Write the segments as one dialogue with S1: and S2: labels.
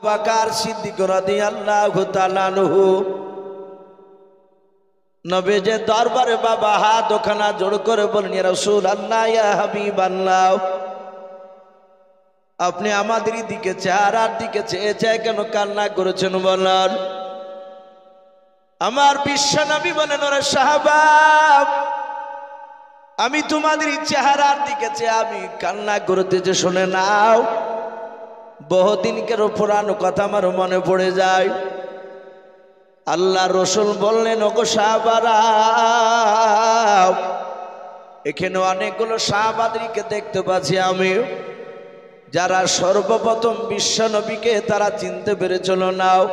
S1: বকর সিদ্দিক রাদিয়াল্লাহু তাআলা আনহু নবীজির দরবারে বাবা হাত ওখানা জোড় করে বলেন, ইয়া রাসূলুল্লাহ, ইয়া হাবিবাল্লাহ, আপনি আমাদের দিকে চেহারার দিকে চেয়ে চেয়ে কেন কান্না করেছেন বলেন? আমার বিশ্ব নবী বলেন, ওরে সাহাবা, আমি তোমাদের চেহারার দিকে চেয়ে আমি কান্না করতেছি, শুনে নাও। বহুদিনকার পুরানো কথা আমার মনে পড়ে যায়। আল্লাহ রসুল বললেন, ওগো সাহাবারা, এখানে অনেকগুলো সাহাবাদেরকে দেখতে পাচ্ছি আমি, যারা সর্বপ্রথম বিশ্ব নবীকে তারা চিনতে পেরেছিল। নাও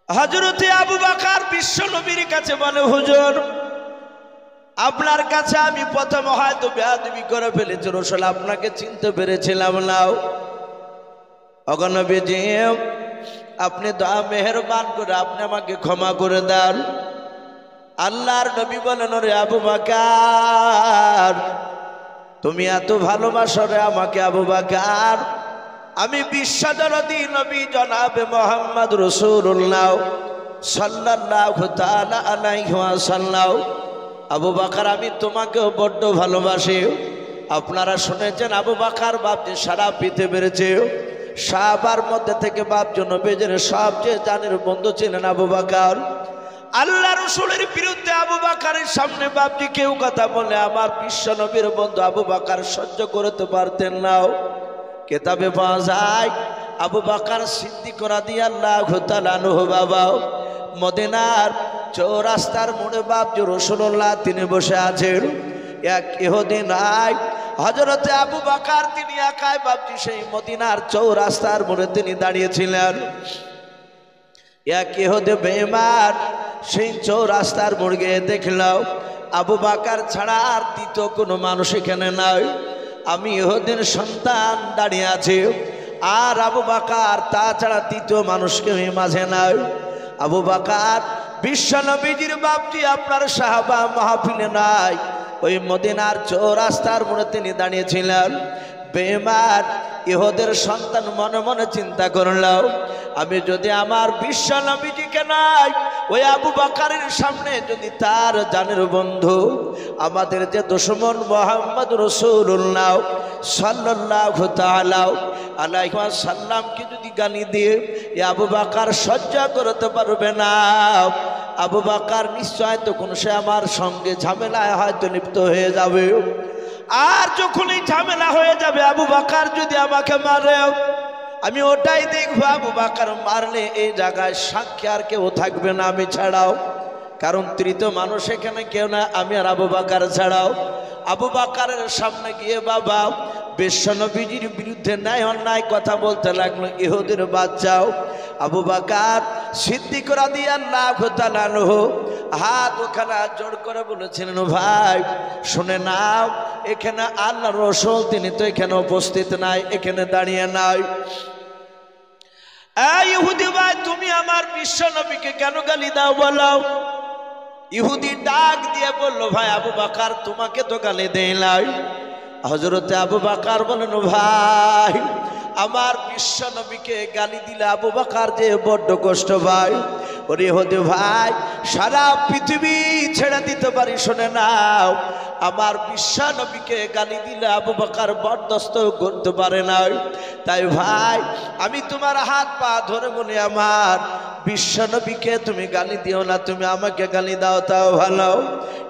S1: হযরতে আবু বকর বিশ্ব নবীর কাছে বলে, হুজুর, আপনার কাছে আমি প্রথম হয়তো বেয়াদবি করে ফেলেছি, রাসূল আপনাকে চিনতে পেরেছিলাম। নাও ওগো নবীজি, আপনি দয়া মেহেরবান করে আপনি আমাকে ক্ষমা করে দেন। আল্লাহর নবী বলেন, ওরে আবু বকর, তুমি এত ভালোবাসো রে আমাকে আবু বকর, আমি বিশ্বদরদী নবী জনাবে মুহাম্মদ রাসূলুল্লাহ সাল্লাল্লাহু তাআলা আলাইহি ওয়াসাল্লাম, আবু বকর, আমি তোমাকেও বড্ড ভালোবাসি। আপনারা শুনেছেন আবু বকর বাপজি সারা পৃথিবী বেড়েছে, সাহাবার মধ্যে থেকে বাপজি নবীজির সবচেয়ে জানের বন্ধু ছিলেন আবু বকর। আল্লাহ রসুলের বিরুদ্ধে আবু বকরের সামনে বাপজি কেউ কথা বলে আমার বিশ্ব নবীর বন্ধু আবু বকর সহ্য করতে পারতেন না। কেতাবে পাওয়া যায় আবু বকর সিদ্দিক রাদিয়াল্লাহু তাআলা আনহু বাবা মদিনার চৌরাস্তার মোড়ে বাপজি রাসূলুল্লাহ তিনি বসে আছেন। এক ইহুদি নাই, হযরতে আবু বকর তিনি একাই বাপজি সেই মদিনার চৌরাস্তার মোড়ে তিনি দাঁড়িয়েছিলেন। এক ইহুদি বেঈমান সেই চৌরাস্তার মোড়ে গিয়ে দেখলাম আবু বকর ছাড়া আর দ্বিতীয় কোনো মানুষ এখানে নাই। আমি ইহুদির সন্তান দাঁড়িয়ে আছি, আর আবু বকর তাছাড়া তৃতীয় মানুষকে মাঝে নাই। আবু বকর বিশ্ব নবীজির বাপজি আপনার সাহাবা মাহফিলে নাই, ওই মদিনার চৌরাস্তার মোড়ে তিনি দাঁড়িয়েছিলেন। বেঈমান ইহুদের সন্তান মনে মনে চিন্তা করলাম, আমি যদি আমার বিশ্ব নবীজিকে নাই ওই আবু বকরের সামনে যদি তার জানের বন্ধু আমাদের যে দুশমন মুহাম্মদ রাসূলুল্লাহ সাল্লাল্লাহু তাআলা আলাইহি ওয়াসাল্লামকে যদি গালি দিয়ে আবু বকর সহ্য করতে পারবে না, আবু বকর নিশ্চয় তখন সে আমার সঙ্গে ঝামেলায় হয়তো লিপ্ত হয়ে যাবে। আর যখন এই ঝামেলা হয়ে যাবে আবু বকর যদি আমাকে মারে, আমি ওটাই দেখবো আবু বকর মারলে এই জায়গায় সাক্ষী আর কেউ থাকবে না আমি ছাড়াও, কারণ তৃতীয় মানুষ এখানে কেউ না, আমি আর আবু বকর ছাড়াও। আবু বকরের সামনে গিয়ে বাবা বিশ্ব নবীজির বিরুদ্ধে ন্যায় অন্যায় কথা বলতে লাগলো ইহুদির বাচ্চাও। আবু বকর সিদ্দিক রাদিয়াল্লাহু তাআলা আনহু হাত ওখানে জোড় করে বলেছিলেন, ভাই শুনে নাও, এখানে আল্লাহর রাসূল তিনি তো এখানে উপস্থিত নাই, এখানে দাঁড়িয়ে নাই। এই ইহুদি ভাই, তুমি আমার বিশ্ব নবীকে কেন গালি দাও বলো? ইহুদি ডাক দিয়ে বললো, ভাই আবু বকর তোমাকে তো গালি দেই নাই। হযরতে আবু বকর বলেন, ভাই আমার বিশ্ব নবীকে গালি দিলে আবু বকর যে বড্ড কষ্ট ভাই। ওরে ইহুদি ভাই, সারা পৃথিবী ছেড়ে দিতে পারি, শুনে নাও, আমার বিশ্ব নবীকে গালি দিলে আবু বকর বরদাস্ত করতে পারে না। তাই ভাই আমি তোমার হাত পা ধরে বলি, আমার বিশ্ব নবীকে তুমি গালি দিও না, তুমি আমাকে গালি দাও তাও ভালো।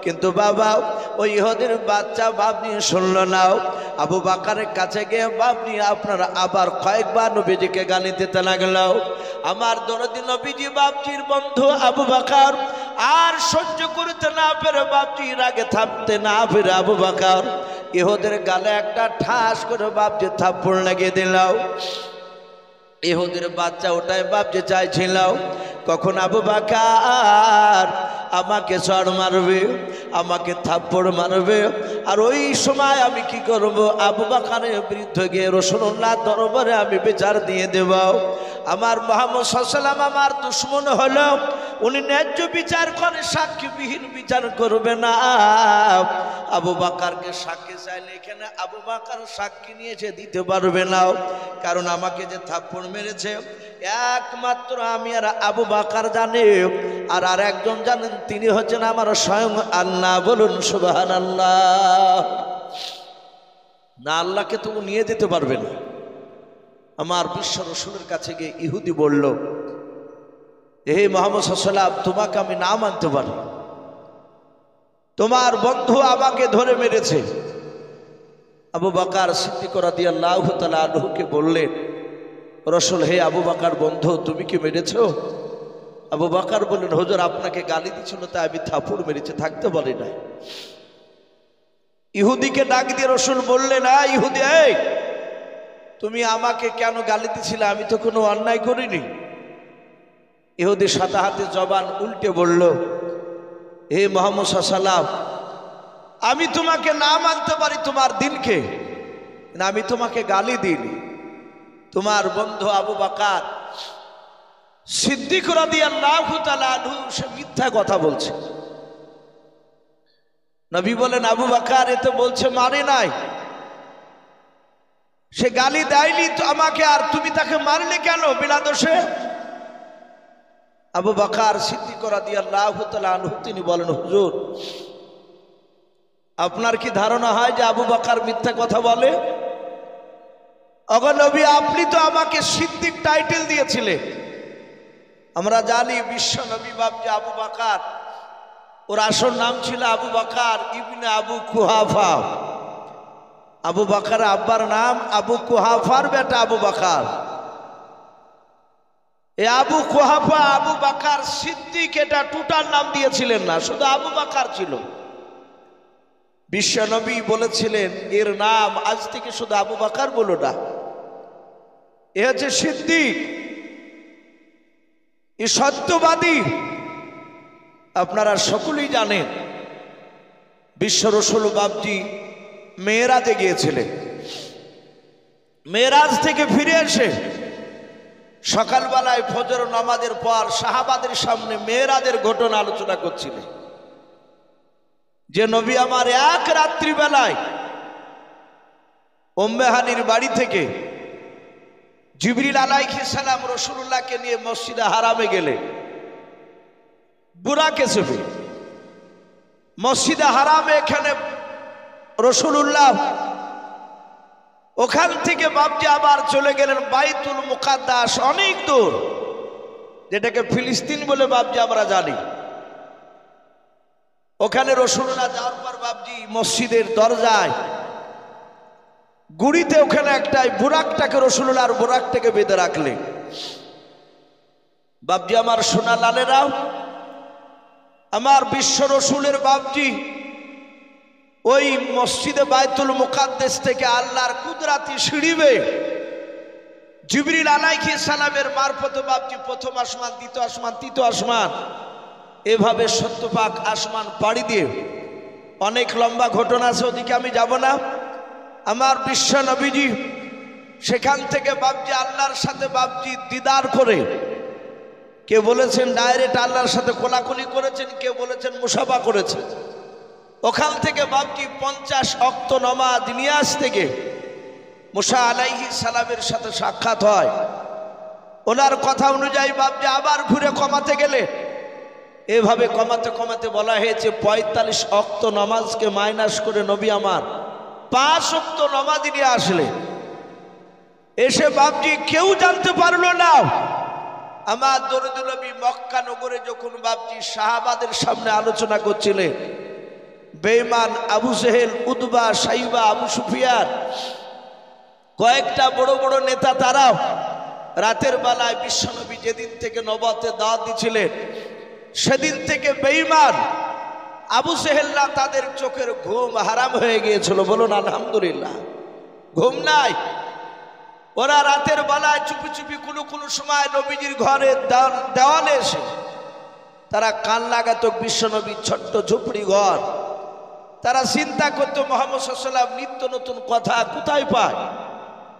S1: কিন্তু বাবা ওই ইহুদির বাচ্চা বাপনি শুনল না, আবু বকরের কাছে গিয়ে বাপনি আপনারা আবার কয়েকবার নবীজিকে গালি দিতে লাগলো। আমার দরদি নবীজি বাপজির বন্ধু আবু বকর আর সহ্য করতে না পেরে বাপজির আগে থামতে না পেরে আবু বকর ইহুদের গালে একটা ঠাস করে বাপজি থাপ্পড় লাগিয়ে দিল। ইহুদির বাচ্চা ওটাই বাপজি চাইছিল কখন আবু বকর আমাকে চড় মারবে, আমাকে থাপ্পড় মারবে, আর ওই সময় আমি কি করব? আবু বকরের বিরুদ্ধে গিয়ে রাসূলুল্লাহ দরবারে আমি বিচার দিয়ে দেব। আমার মুহাম্মদ সাল্লাল্লাহু আলাইহি ওয়াসাল্লাম আমার দুশমন হলো, উনি ন্যায্য বিচার করে সাক্ষীবিহীন বিচার করবে না। আবু বকরকে সাক্ষী চাইলে এখানে আবু বকর সাক্ষী নিয়ে সে দিতে পারবে না, কারণ আমাকে যে থাপ্পড় মেরেছে একমাত্র আমি আর আবু বকর জানে, আর আরেকজন জানেন, তিনি হচ্ছেন আমার স্বয়ং আল্লাহ। বলুন সুবহানাল্লাহ। না, আল্লাহকে তো নিয়ে যেতে পারবে না। আমার বিশ্ব রসুলের কাছে গিয়ে ইহুদি বলল, হে মুহাম্মদ সাল্লাল্লাহু আলাইহি ওয়াসাল্লাম, তোমাকে আমি না মানতে পারি, তোমার বন্ধু আমাকে ধরে মেরেছে। আবু বকর সিদ্দিক রাদিয়াল্লাহু তাআলা আনহুকে বললেন, রসুল, হে আবু বকর বন্ধু, তুমি কি মেরেছ? আবু বকর বললেন, হুজুর আপনাকে গালি দিছিল তাই আমি থাপ্পড় মেরেছি, থাকতে পারি না। ইহুদিকে ডাক দিয়ে রসুল বললেন, ইহুদি, এই তুমি আমাকে কেন গালি দিছিলে? আমি তো কোনো অন্যায় করিনি। ইহুদি সাদা হাতে জবান উল্টে বলল, হে মুহাম্মদ সাল্লাল্লাহু আলাইহি ওয়াসাল্লাম, আমি তোমাকে না মানতে পারি তোমার দিনকে, না আমি তোমাকে গালি দিইনি। তোমার বন্ধু আবু বকর সিদ্দিক রাদিয়াল্লাহু তাআলা আনহু সে মিথ্যা কথা বলছে। নবী বলেন, আবু বকর এতে বলছে মারে নাই, সে গালি দেয়নি তো আমাকে, আর তুমি তাকে মারলে কেন বিনা দোষে? আবু বকর সিদ্দিক রাদিয়াল্লাহু তাআলা আনহু তিনি বলেন, হুজুর আপনার কি ধারণা হয় যে আবু বকর মিথ্যা কথা বলে? ওগো নবী, আপনি তো আমাকে সিদ্দিক টাইটেল দিয়েছিলেন। আমরা জানি বিশ্ব নবী বাপ যে আবু বকর, ওর আসল নাম ছিল আবু বকর ইবনে আবু কুহাফা। আবু বকর আব্বার নাম, আবু কুহাফার বেটা আবু বকর। এ আবু কুহাফা আবু বকর সিদ্দিক এটা টোটাল নাম দিয়েছিলেন না, শুধু আবু বকর ছিল। বিশ্ব নবী বলেছিলেন এর নাম আজ থেকে শুধু আবু বকর বলো না, এ হচ্ছে সিদ্দিক, এ সত্যবাদী। আপনারা সকলেই জানেন বিশ্ব রসুল বাপজি মেরাজে গিয়েছিলেন। মেরাজ থেকে ফিরে এসে সকালবেলায় ফজর নামাজের পর সাহাবাদের সামনে মেরাজের ঘটনা আলোচনা করছিলেন, যে নবী আমার এক রাত্রি বেলায় উম্মে হানির বাড়ি থেকে জিবরিল আলাইহিস সালাম রাসূলুল্লাহকে নিয়ে মসজিদে হারামে গেলে বুরাকে চেপে মসজিদে হারামে, এখানে রাসূলুল্লাহ ওখান থেকে বাপজি আবার চলে গেলেন বাইতুল মুকাদ্দাস, অনেক দূর, যেটাকে ফিলিস্তিন বলে বাপজি আমরা জানি। ওখানে রাসূলুল্লাহ যাওয়ার পর বাপজি মসজিদের দরজায় গুড়িতে ওখানে একটাই বুরাকটাকে রাসূলুল্লাহ আর বুরাকটাকে বেঁধে রাখলেন। বাপজি আমার সোনা লালেরাও, আমার বিশ্ব রসুলের বাপজি ওই মসজিদে বাইতুল মুকাদ্দাস থেকে আল্লাহর কুদরতি সিঁড়ি বেয়ে জিবরিল আলাইহিস সালামের মারফতে বাপজি প্রথম আসমান, দ্বিতীয় আসমান, তৃতীয় আসমান, এভাবে 70 পাক আসমান পাড়ি দিয়ে, অনেক লম্বা ঘটনা আছে, ওদিকে আমি যাব না। আমার বিশ্ব নবীজি সেখান থেকে বাপজি আল্লাহর সাথে বাপজি দিদার করে, কে বলেছেন ডাইরেক্ট আল্লাহর সাথে কোলাকুলি করেছেন, কে বলেছেন মুসাফা করেছেন। ওখান থেকে বাপজি 50 ওয়াক্ত নামাজ নিয়ে আসতে গিয়ে মুসা আলাইহিস সালামের সাথে সাক্ষাৎ হয়। ওনার কথা অনুযায়ী বাপজি আবার ঘুরে কমাতে গেলে এভাবে কমাতে কমাতে বলা হয়েছে 45 ওয়াক্ত নামাজকে মাইনাস করে নবী আমার 5 ওয়াক্ত নামাজ নিয়ে আসলে, এসে বাপজি কেউ জানতে পারলো না। আমার দরুদ নবী মক্কা নগরে যখন বাপজি সাহাবাদের সামনে আলোচনা করছিলেন, বেঈমান আবু জেহেল, উতবা, সাইবা, আবু সুফিয়ান, কয়েকটা বড় বড় নেতা, তারাও রাতের বেলায় বিশ্বনবী যেদিন থেকে নবুয়তে দাওয়াত দিয়েছিলেন সেদিন থেকে বেঈমান আবু জেহেলরা তাদের চোখের ঘুম হারাম হয়ে গিয়েছিল। বলুন আলহামদুলিল্লাহ, ঘুম নাই। ওরা রাতের বেলায় চুপি চুপি কোনো সময় নবীজির ঘরে দেওয়ালে এসে তারা কান লাগাতো বিশ্বনবীর ছোট্ট ঝুপড়ি ঘর। তারা চিন্তা করতো মুহাম্মদ সাল্লাল্লাহু আলাইহি ওয়াসাল্লাম নিত্য নতুন কথা কোথায় পায়।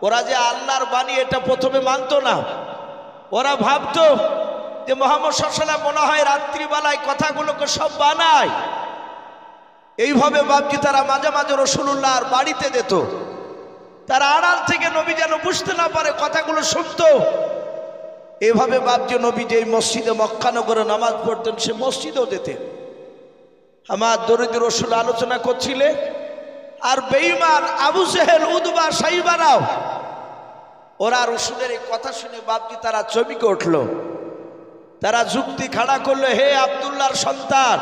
S1: ওরা যে আল্লাহর বাণী এটা প্রথমে মানতো না, ওরা ভাবতো যে মুহাম্মদ সাল্লাল্লাহু আলাইহি ওয়াসাল্লাম মনে হয় রাত্রিবেলায় কথাগুলোকে সব বানায়। এইভাবে বাপজি তারা মাঝে মাঝে রাসূলুল্লাহর বাড়িতে যেত, তারা আড়াল থেকে নবী যেন বুঝতে না পারে কথাগুলো শুনতো। এভাবে বাপজি নবী যে মসজিদে মক্কা নগরে নামাজ পড়তেন সে মসজিদেও যেতেন। আমার দরিদ্র রাসূল আলোচনা করছিলেন, আর বেঈমান আবু জেহেল উতবা সাইবারাও ওরা রাসূলের এই কথা শুনে বাপজি তারা চমকে উঠল। তারা যুক্তি খাড়া করলো, হে আব্দুল্লাহর সন্তান,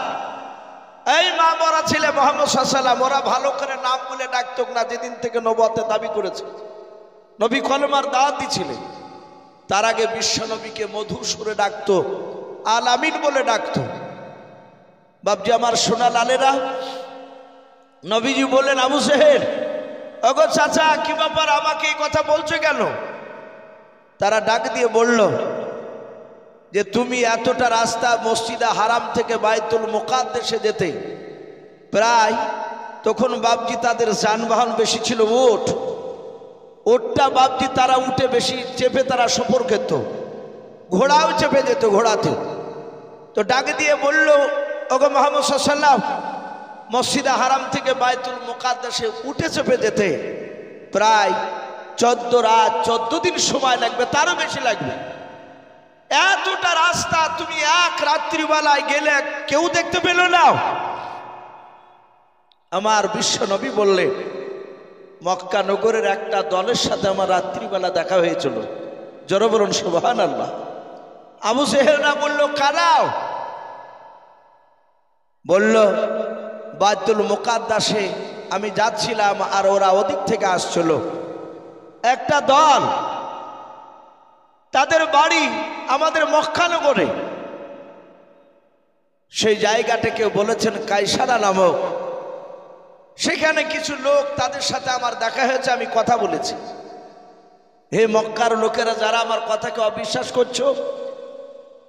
S1: এই মা মরা ছেলে মুহাম্মদ সাল্লাল্লাহু আলাইহি ওয়াসাল্লাম, ওরা ভালো করে নাম বলে ডাকতো না যেদিন থেকে নবুয়তের দাবি করেছে, নবী কলেমার দাওয়াত দিয়েছিলেন। তার আগে বিশ্ব নবীকে মধুর সুরে ডাকতো, আল আমিন বলে ডাকতো। বাপজি আমার সোনা লালেরা, নবীজি বললেন, আবু জেহেল, ওগো চাচা কি ব্যাপার, আমাকে এই কথা বলছো কেন? তারা ডাক দিয়ে বলল যে তুমি এতটা রাস্তা মসজিদে হারাম থেকে বাইতুল মুকাদ্দাসে যেতে, প্রায় তখন বাপজি তাদের যানবাহন বেশি ছিল, ওটটা বাপজি তারা উঠে বেশি চেপে তারা সফর খেত, ঘোড়াও চেপে যেত ঘোড়াতে। তো ডাক দিয়ে বলল, ওগো মুহাম্মদ সাল্লাল্লাহু আলাইহি ওয়াসাল্লাম, মসজিদে হারাম থেকে বাইতুল মুকাদ্দাসে উঠে চেপে যেতে প্রায় 14 রাত 14 দিন সময় লাগবে, তারও বেশি লাগবে। এতটা রাস্তা তুমি এক রাত্রিবেলায় গেলে কেউ দেখতে পেল না? আমার বিশ্ব নবী বললে, মক্কা নগরের একটা দলের সাথে আমার রাত্রিবেলা দেখা হয়েছিল। জোরে বলুন সুবহানাল্লাহ। আবু জেহেলরা বলল, কারাও? বলল, বাইতুল মুকাদ্দাসে আমি যাচ্ছিলাম আর ওরা ওদিক থেকে আসছিল একটা দল, তাদের বাড়ি আমাদের মক্কা নগরে। সেই জায়গাটাকে বলেছেন কায়সারা নামক। সেখানে কিছু লোক, তাদের সাথে আমার দেখা হয়েছে, আমি কথা বলেছি। হে মক্কার লোকেরা, যারা আমার কথাকে অবিশ্বাস করছো,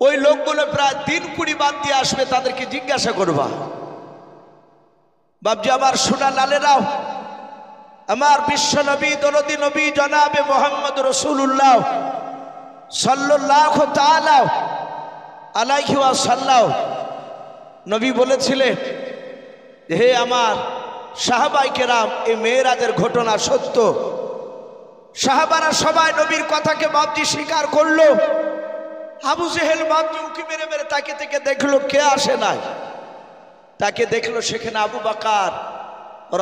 S1: ওই লোকগুলো প্রায় দিন 20 বাদ দিয়ে আসবে, তাদেরকে জিজ্ঞাসা করবা। বাপজি আমার সোনা লালেরাও, আমার বিশ্ব নবী দরদি নবী জনাবে মুহাম্মদ রাসূলুল্লাহ সাল্লাল্লাহু তাআলা আলাইহি ওয়াসাল্লাম নবী বলেছিলেন, হে আমার সাহাবায়ে কেরাম, এই মেরাজের ঘটনা সত্য। সাহাবারা সবাই নবীর কথাকে বাপজি স্বীকার করলো। আবু জেহেল বাপজি উকি মেরে মেরে তাকে থেকে দেখলো কে আসে নাই। তাকে দেখলো সেখানে আবু বকর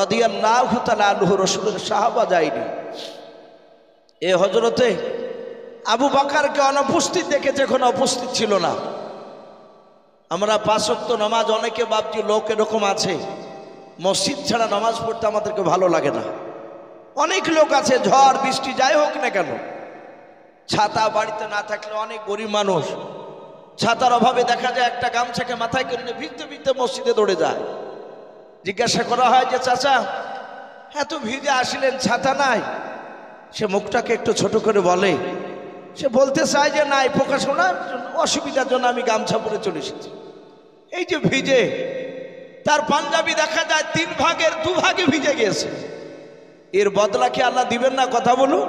S1: রাদিয়াল্লাহু তাআলা আনহু, রাসূলের সাহাবা যায়নি। এ হযরতে আবু বকরকে অনুপস্থিত দেখেছে, কোনো উপস্থিত ছিল না। আমরা 5 ওয়াক্ত নামাজ, অনেকে বাপজি লোক এরকম আছে মসজিদ ছাড়া নামাজ পড়তে আমাদেরকে ভালো লাগে না। অনেক লোক আছে ঝড় বৃষ্টি যাই হোক না কেন, ছাতা বাড়িতে না থাকলে, অনেক গরিব মানুষ ছাতার অভাবে দেখা যায় একটা গামছাকে মাথায় করে নিয়ে ভিজতে ভিজতে মসজিদে দৌড়ে যায়। জিজ্ঞাসা করা হয় যে চাচা এত ভিজে আসলেন, ছাতা নাই? সে মুখটাকে একটু ছোট করে বলে, সে বলতে চায় যে নাই, প্রকাশ করার অসুবিধার জন্য আমি গামছা পরে চলে এসেছি। এই যে ভিজে, তার পাঞ্জাবি দেখা যায় 3 ভাগের 2 ভাগে ভিজে গিয়েছে। এর বদলা কি আল্লাহ দিবেন না? কথা বলুন,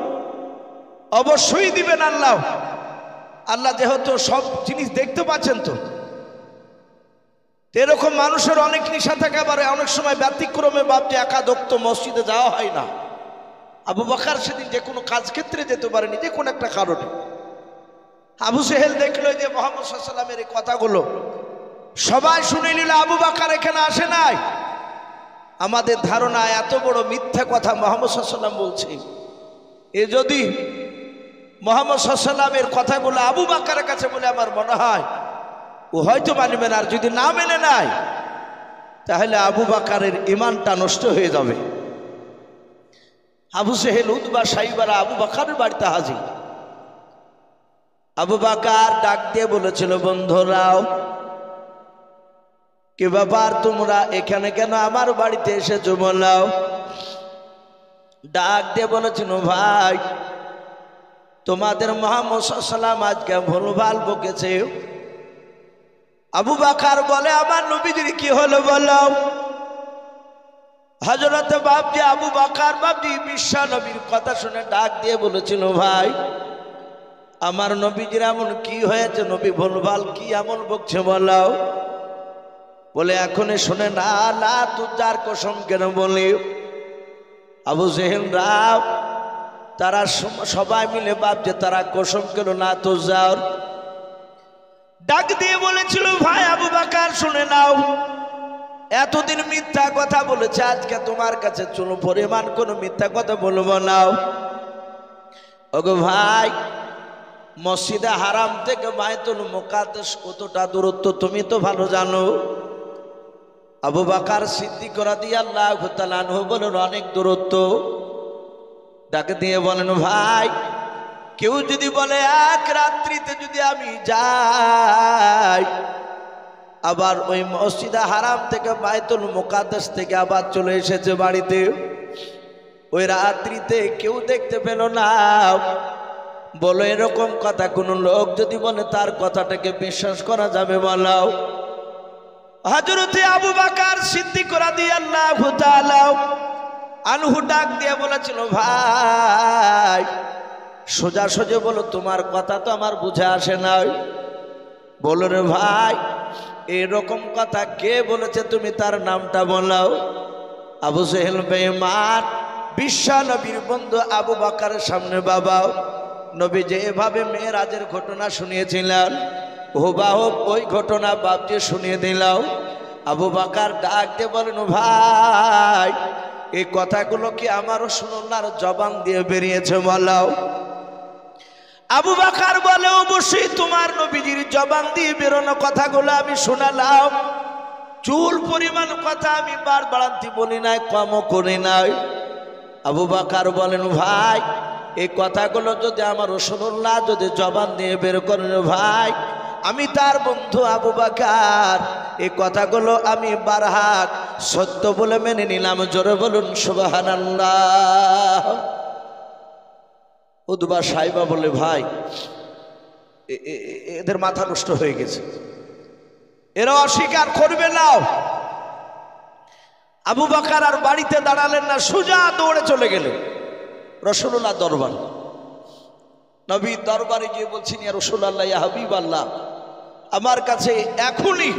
S1: অবশ্যই দিবেন আল্লাহ। আল্লাহ যেহেতু সব জিনিস দেখতে পাচ্ছেন, তো এরকম মানুষের অনেক নিশা থাকে, পারে অনেক সময় ব্যতিক্রমে বাপজি একাদক্ত মসজিদে যাওয়া হয় না। আবু বকর সেদিন যে কোনো কাজ ক্ষেত্রে যেতে পারেনি, যে কোনো একটা কারণে। আবু জেহেল দেখলো যে মুহাম্মদ সাল্লাল্লাহু আলাইহি ওয়াসাল্লামের এই কথাগুলো সবাই শুনে নিল, আবু বকর এখানে আসে নাই। আমাদের ধারণা এত বড় মিথ্যা কথা মুহাম্মদ সাল্লাল্লাহু আলাইহি ওয়াসাল্লাম বলছে, এ যদি মুহাম্মদ সাল্লাল্লাহু আলাইহি ওয়াসাল্লামের কথাগুলো আবু বকরের কাছে বলে, আমার মনে হয় ও হয়তো মানবে না। আর যদি না মেনে নেয় তাহলে আবু বকরের ঈমানটা নষ্ট হয়ে যাবে। আবু জেহেল উতবা সাইবারা আবু বকরের বাড়িতে হাজির। আবু বকর ডাক দিয়ে বলেছিল, বন্ধুরাও, কি ব্যাপার তোমরা এখানে কেন আমার বাড়িতে এসেছো বলাও? ডাক দিয়ে বলেছিল, ভাই তোমাদের মুহাম্মদ সাল্লাল্লাহু আলাইহি ওয়াসাল্লাম আজকে ভুলভাল বকেছে। আবু বকর বলে, আমার নবীজির কি হলো বলো? হযরত বাপজি আবু বকর বাপজি বিশ্ব নবীর কথা শুনে ডাক দিয়ে বলেছিল, ভাই আমার নবীজির এমন কি হয়েছে, নবী ভুলভাল কি এমন বকছে বলাও? বলে এখনই শুনে না, না তুই যার কসম কেন বলি? আবু জেহেল রাও তারা সবাই মিলে ভাবছে তারা কসম কেন না তো যাও। ডাক দিয়ে বলেছিল, ভাই আবু বকর শুনে নাও, এতদিন মিথ্যা কথা বলেছে, আজকে তোমার কাছে চুলো পরিমাণ কোনো মিথ্যা কথা বলবো নাও। ওগো ভাই, মসজিদে হারাম থেকে বাইতুল মুকাদ্দাস কতটা দূরত্ব তুমি তো ভালো জানো। আবু বকর সিদ্দিক রাদিয়াল্লাহু তাআলা আনহু বলেন অনেক দূরত্ব। ডাকে দিয়ে বলেন, ভাই কেউ যদি বলে এক রাত্রিতে যদি আমি যাই, আবার ওই মসজিদে হারাম থেকে বাইতুল মুকাদ্দাস থেকে আবার চলে এসেছে বাড়িতে, ওই রাত্রিতে কেউ দেখতে পেল না, বলো এরকম কথা কোন লোক যদি বলে তার কথাটাকে বিশ্বাস করা যাবে বলাও? হযরতে আবু বকর সিদ্দিক রাদিয়াল্লাহু তাআলা আনহু ডাক দিয়ে বলেছিল, ভাই সোজা সোজা বলো, তোমার কথা তো আমার বুঝে আসে না। বলো রে ভাই, এরকম কথা কে বলেছে, তুমি তার নামটা বলাও। আবু জেহেল বেঈমান বিশ্ব নবীর বন্ধু আবু বকরের সামনে বাবা নবী যে এভাবে মেরাজের ঘটনা শুনিয়েছিলেন, হুবাহুব ওই ঘটনা বাপকে শুনিয়ে দিলাম। আবু বকর ডাক দিয়ে বলেন, ভাই এই কথাগুলো কি আমারও শুনলার জবান দিয়ে বেরিয়েছে বলাও? আবু বকর বলে, অবশ্যই তোমার নবীজির জবান দিয়ে বেরোনো কথাগুলো আমি শোনালাম। চুল পরিমাণ কথা আমি বার বাড়ান্তি বলি নাই, কমও করি নাই। আবু বকর বলেন, ভাই এই কথাগুলো যদি আমার রাসূলুল্লাহ যদি জবান দিয়ে বের করেন, ভাই আমি তার বন্ধু আবু বকর এই কথাগুলো আমি বারহাক সত্য বলে মেনে নিলাম। জোরে বলুন সুবহানাল্লাহ। উদবা সাইবা বলে, ভাই এদের মাথা নষ্ট হয়ে গেছে, এরা অস্বীকার করবে না। আবু বকর আর বাড়িতে দাঁড়ালেন না, সোজা দৌড়ে চলে গেলেন রাসূলুল্লাহ দরবার। নবী দরবারে গিয়ে বলছেন, ইয়া রাসূলুল্লাহ, ইয়া হাবিবাল্লাহ, আমার কাছে এখনই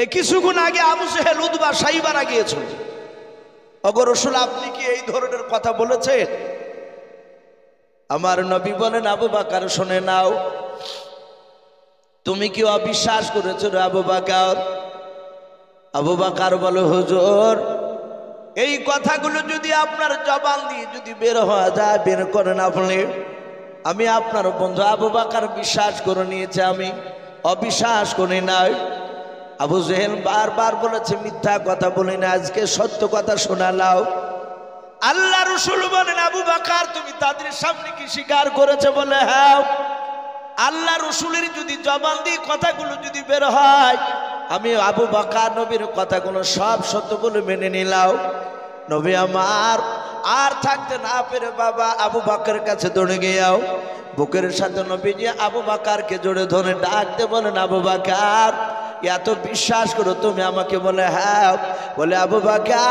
S1: এই কিছুক্ষণ আগে আবু জেহেল উদবা সাইবারা গিয়েছিল। ওগো রাসূল, আপনি কি এই ধরনের কথা বলেছেন? আমার নবী বলেন, আবু বকর শুনে নাও, তুমি কি অবিশ্বাস করেছো রে আবু বকর? আবু বকর বলে, হুজুর এই কথাগুলো যদি আপনার জবান দিয়ে যদি বের হওয়া যায়, বের করেন আপনি, আমি আপনার বন্ধু আবু বকর বিশ্বাস করে নিয়েছে, আমি অবিশ্বাস করি নাই। আবু জেহেল বারবার বলেছে মিথ্যা কথা বলি না, আজকে সত্য কথা শোনালাও। আল্লাহ রাসূল বলেন, আবু বকর তুমি তাদের সামনে কি স্বীকার করেছে? বলে হ্যাঁ। আল্লাহ রাসূলের যদি জবান দিয়ে কথাগুলো যদি বের হয়, আমি আবু বকর নবীর কথাগুলো সব সত্য বলে মেনে নিলাম। নবী আমার আর থাকতে না পেরে বাবা আবু বকরের কাছে দৌড়ে গিয়েও বুকের সাথে নবীজি আবু বকরকে জোরে ধরে ডাকতে বলেন, আবু বকর এত বিশ্বাস করো তুমি আমাকে? বলে হ্যাঁ। বলে আবু বকর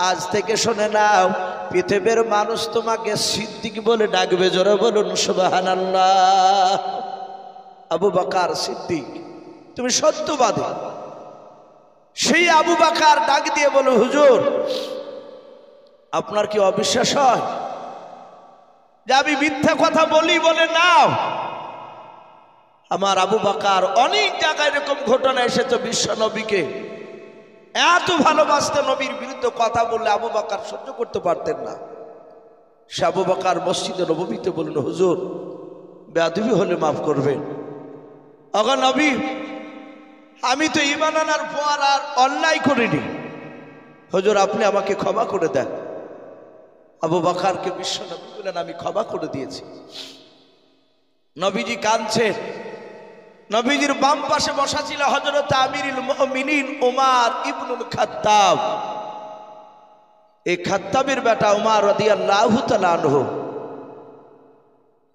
S1: আজ থেকে শুনে নাও, পৃথিবীর মানুষ তোমাকে সিদ্দিক বলে ডাকবে। জোরে বলুন সুবহানাল্লাহ। আবু বকর সিদ্দিক, তুমি সত্যবাদী। সেই আবু বকর ডাক দিয়ে বলে, হুজুর আপনার কি অবিশ্বাস হয় যে আমি মিথ্যা কথা বলি? বলে নাও। আমার আবু বকর অনেক জায়গায় এরকম ঘটনা এসেছে, বিশ্ব নবীকে এত ভালোবাসতে, নবীর বিরুদ্ধে কথা বললে আবু বকর সহ্য করতে পারতেন না। সে আবু বকর মসজিদে নববীতে বললেন, হুজুর বেয়াদবি হলে মাফ করবেন। অগো নবী, আমি তো ঈমান আনার পর আর অন্যায় করিনি, হুজুর আপনি আমাকে ক্ষমা করে দেন। আবু বকরকে বিশ্ব নবী বলেন, আমি ক্ষমা করে দিয়েছি। নবীজি কাঁদছেন। নবীজির বাম পাশে বসা ছিল হযরত আমিরুল মুমিনিন ওমর ইবনুল খাত্তাব। এই খাত্তাবের বেটা ওমর রাদিয়াল্লাহু তাআলা আনহু।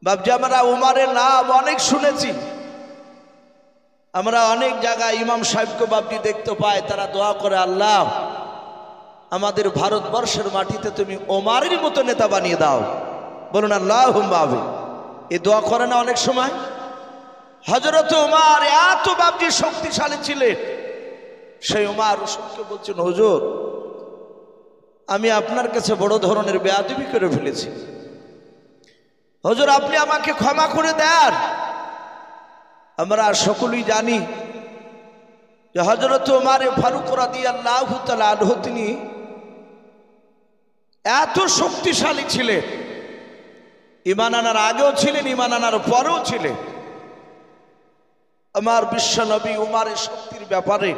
S1: বাপজি, আমরা ওমরের নাম অনেক শুনেছি, আমরা অনেক জায়গায় ইমাম সাহেবকে বাপজি দেখতে পাই, তারা দোয়া করে, আল্লাহ আমাদের ভারতবর্ষের মাটিতে তুমি ওমরের মতো নেতা বানিয়ে দাও। বলুন আল্লাহুম্মা আমিন। এই দোয়া করে না অনেক সময়। হযরত ওমর এত বাপজি শক্তিশালী ছিলেন, সেই ওমর রসুলকে বলছেন, হুজুর আমি আপনার কাছে বড় ধরনের বেয়াদবি করে ফেলেছি, হুজুর আপনি আমাকে ক্ষমা করে দেন। আমরা সকলেই জানি যে হযরত ওমর ফারুক রাদিয়াল্লাহু তাআলা আনহু তিনি এত শক্তিশালী ছিলেন, ঈমান আনার আগেও ছিলেন, ঈমান আনার পরেও ছিলেন। আমার বিশ্ব নবী উমারের শক্তির ব্যাপারে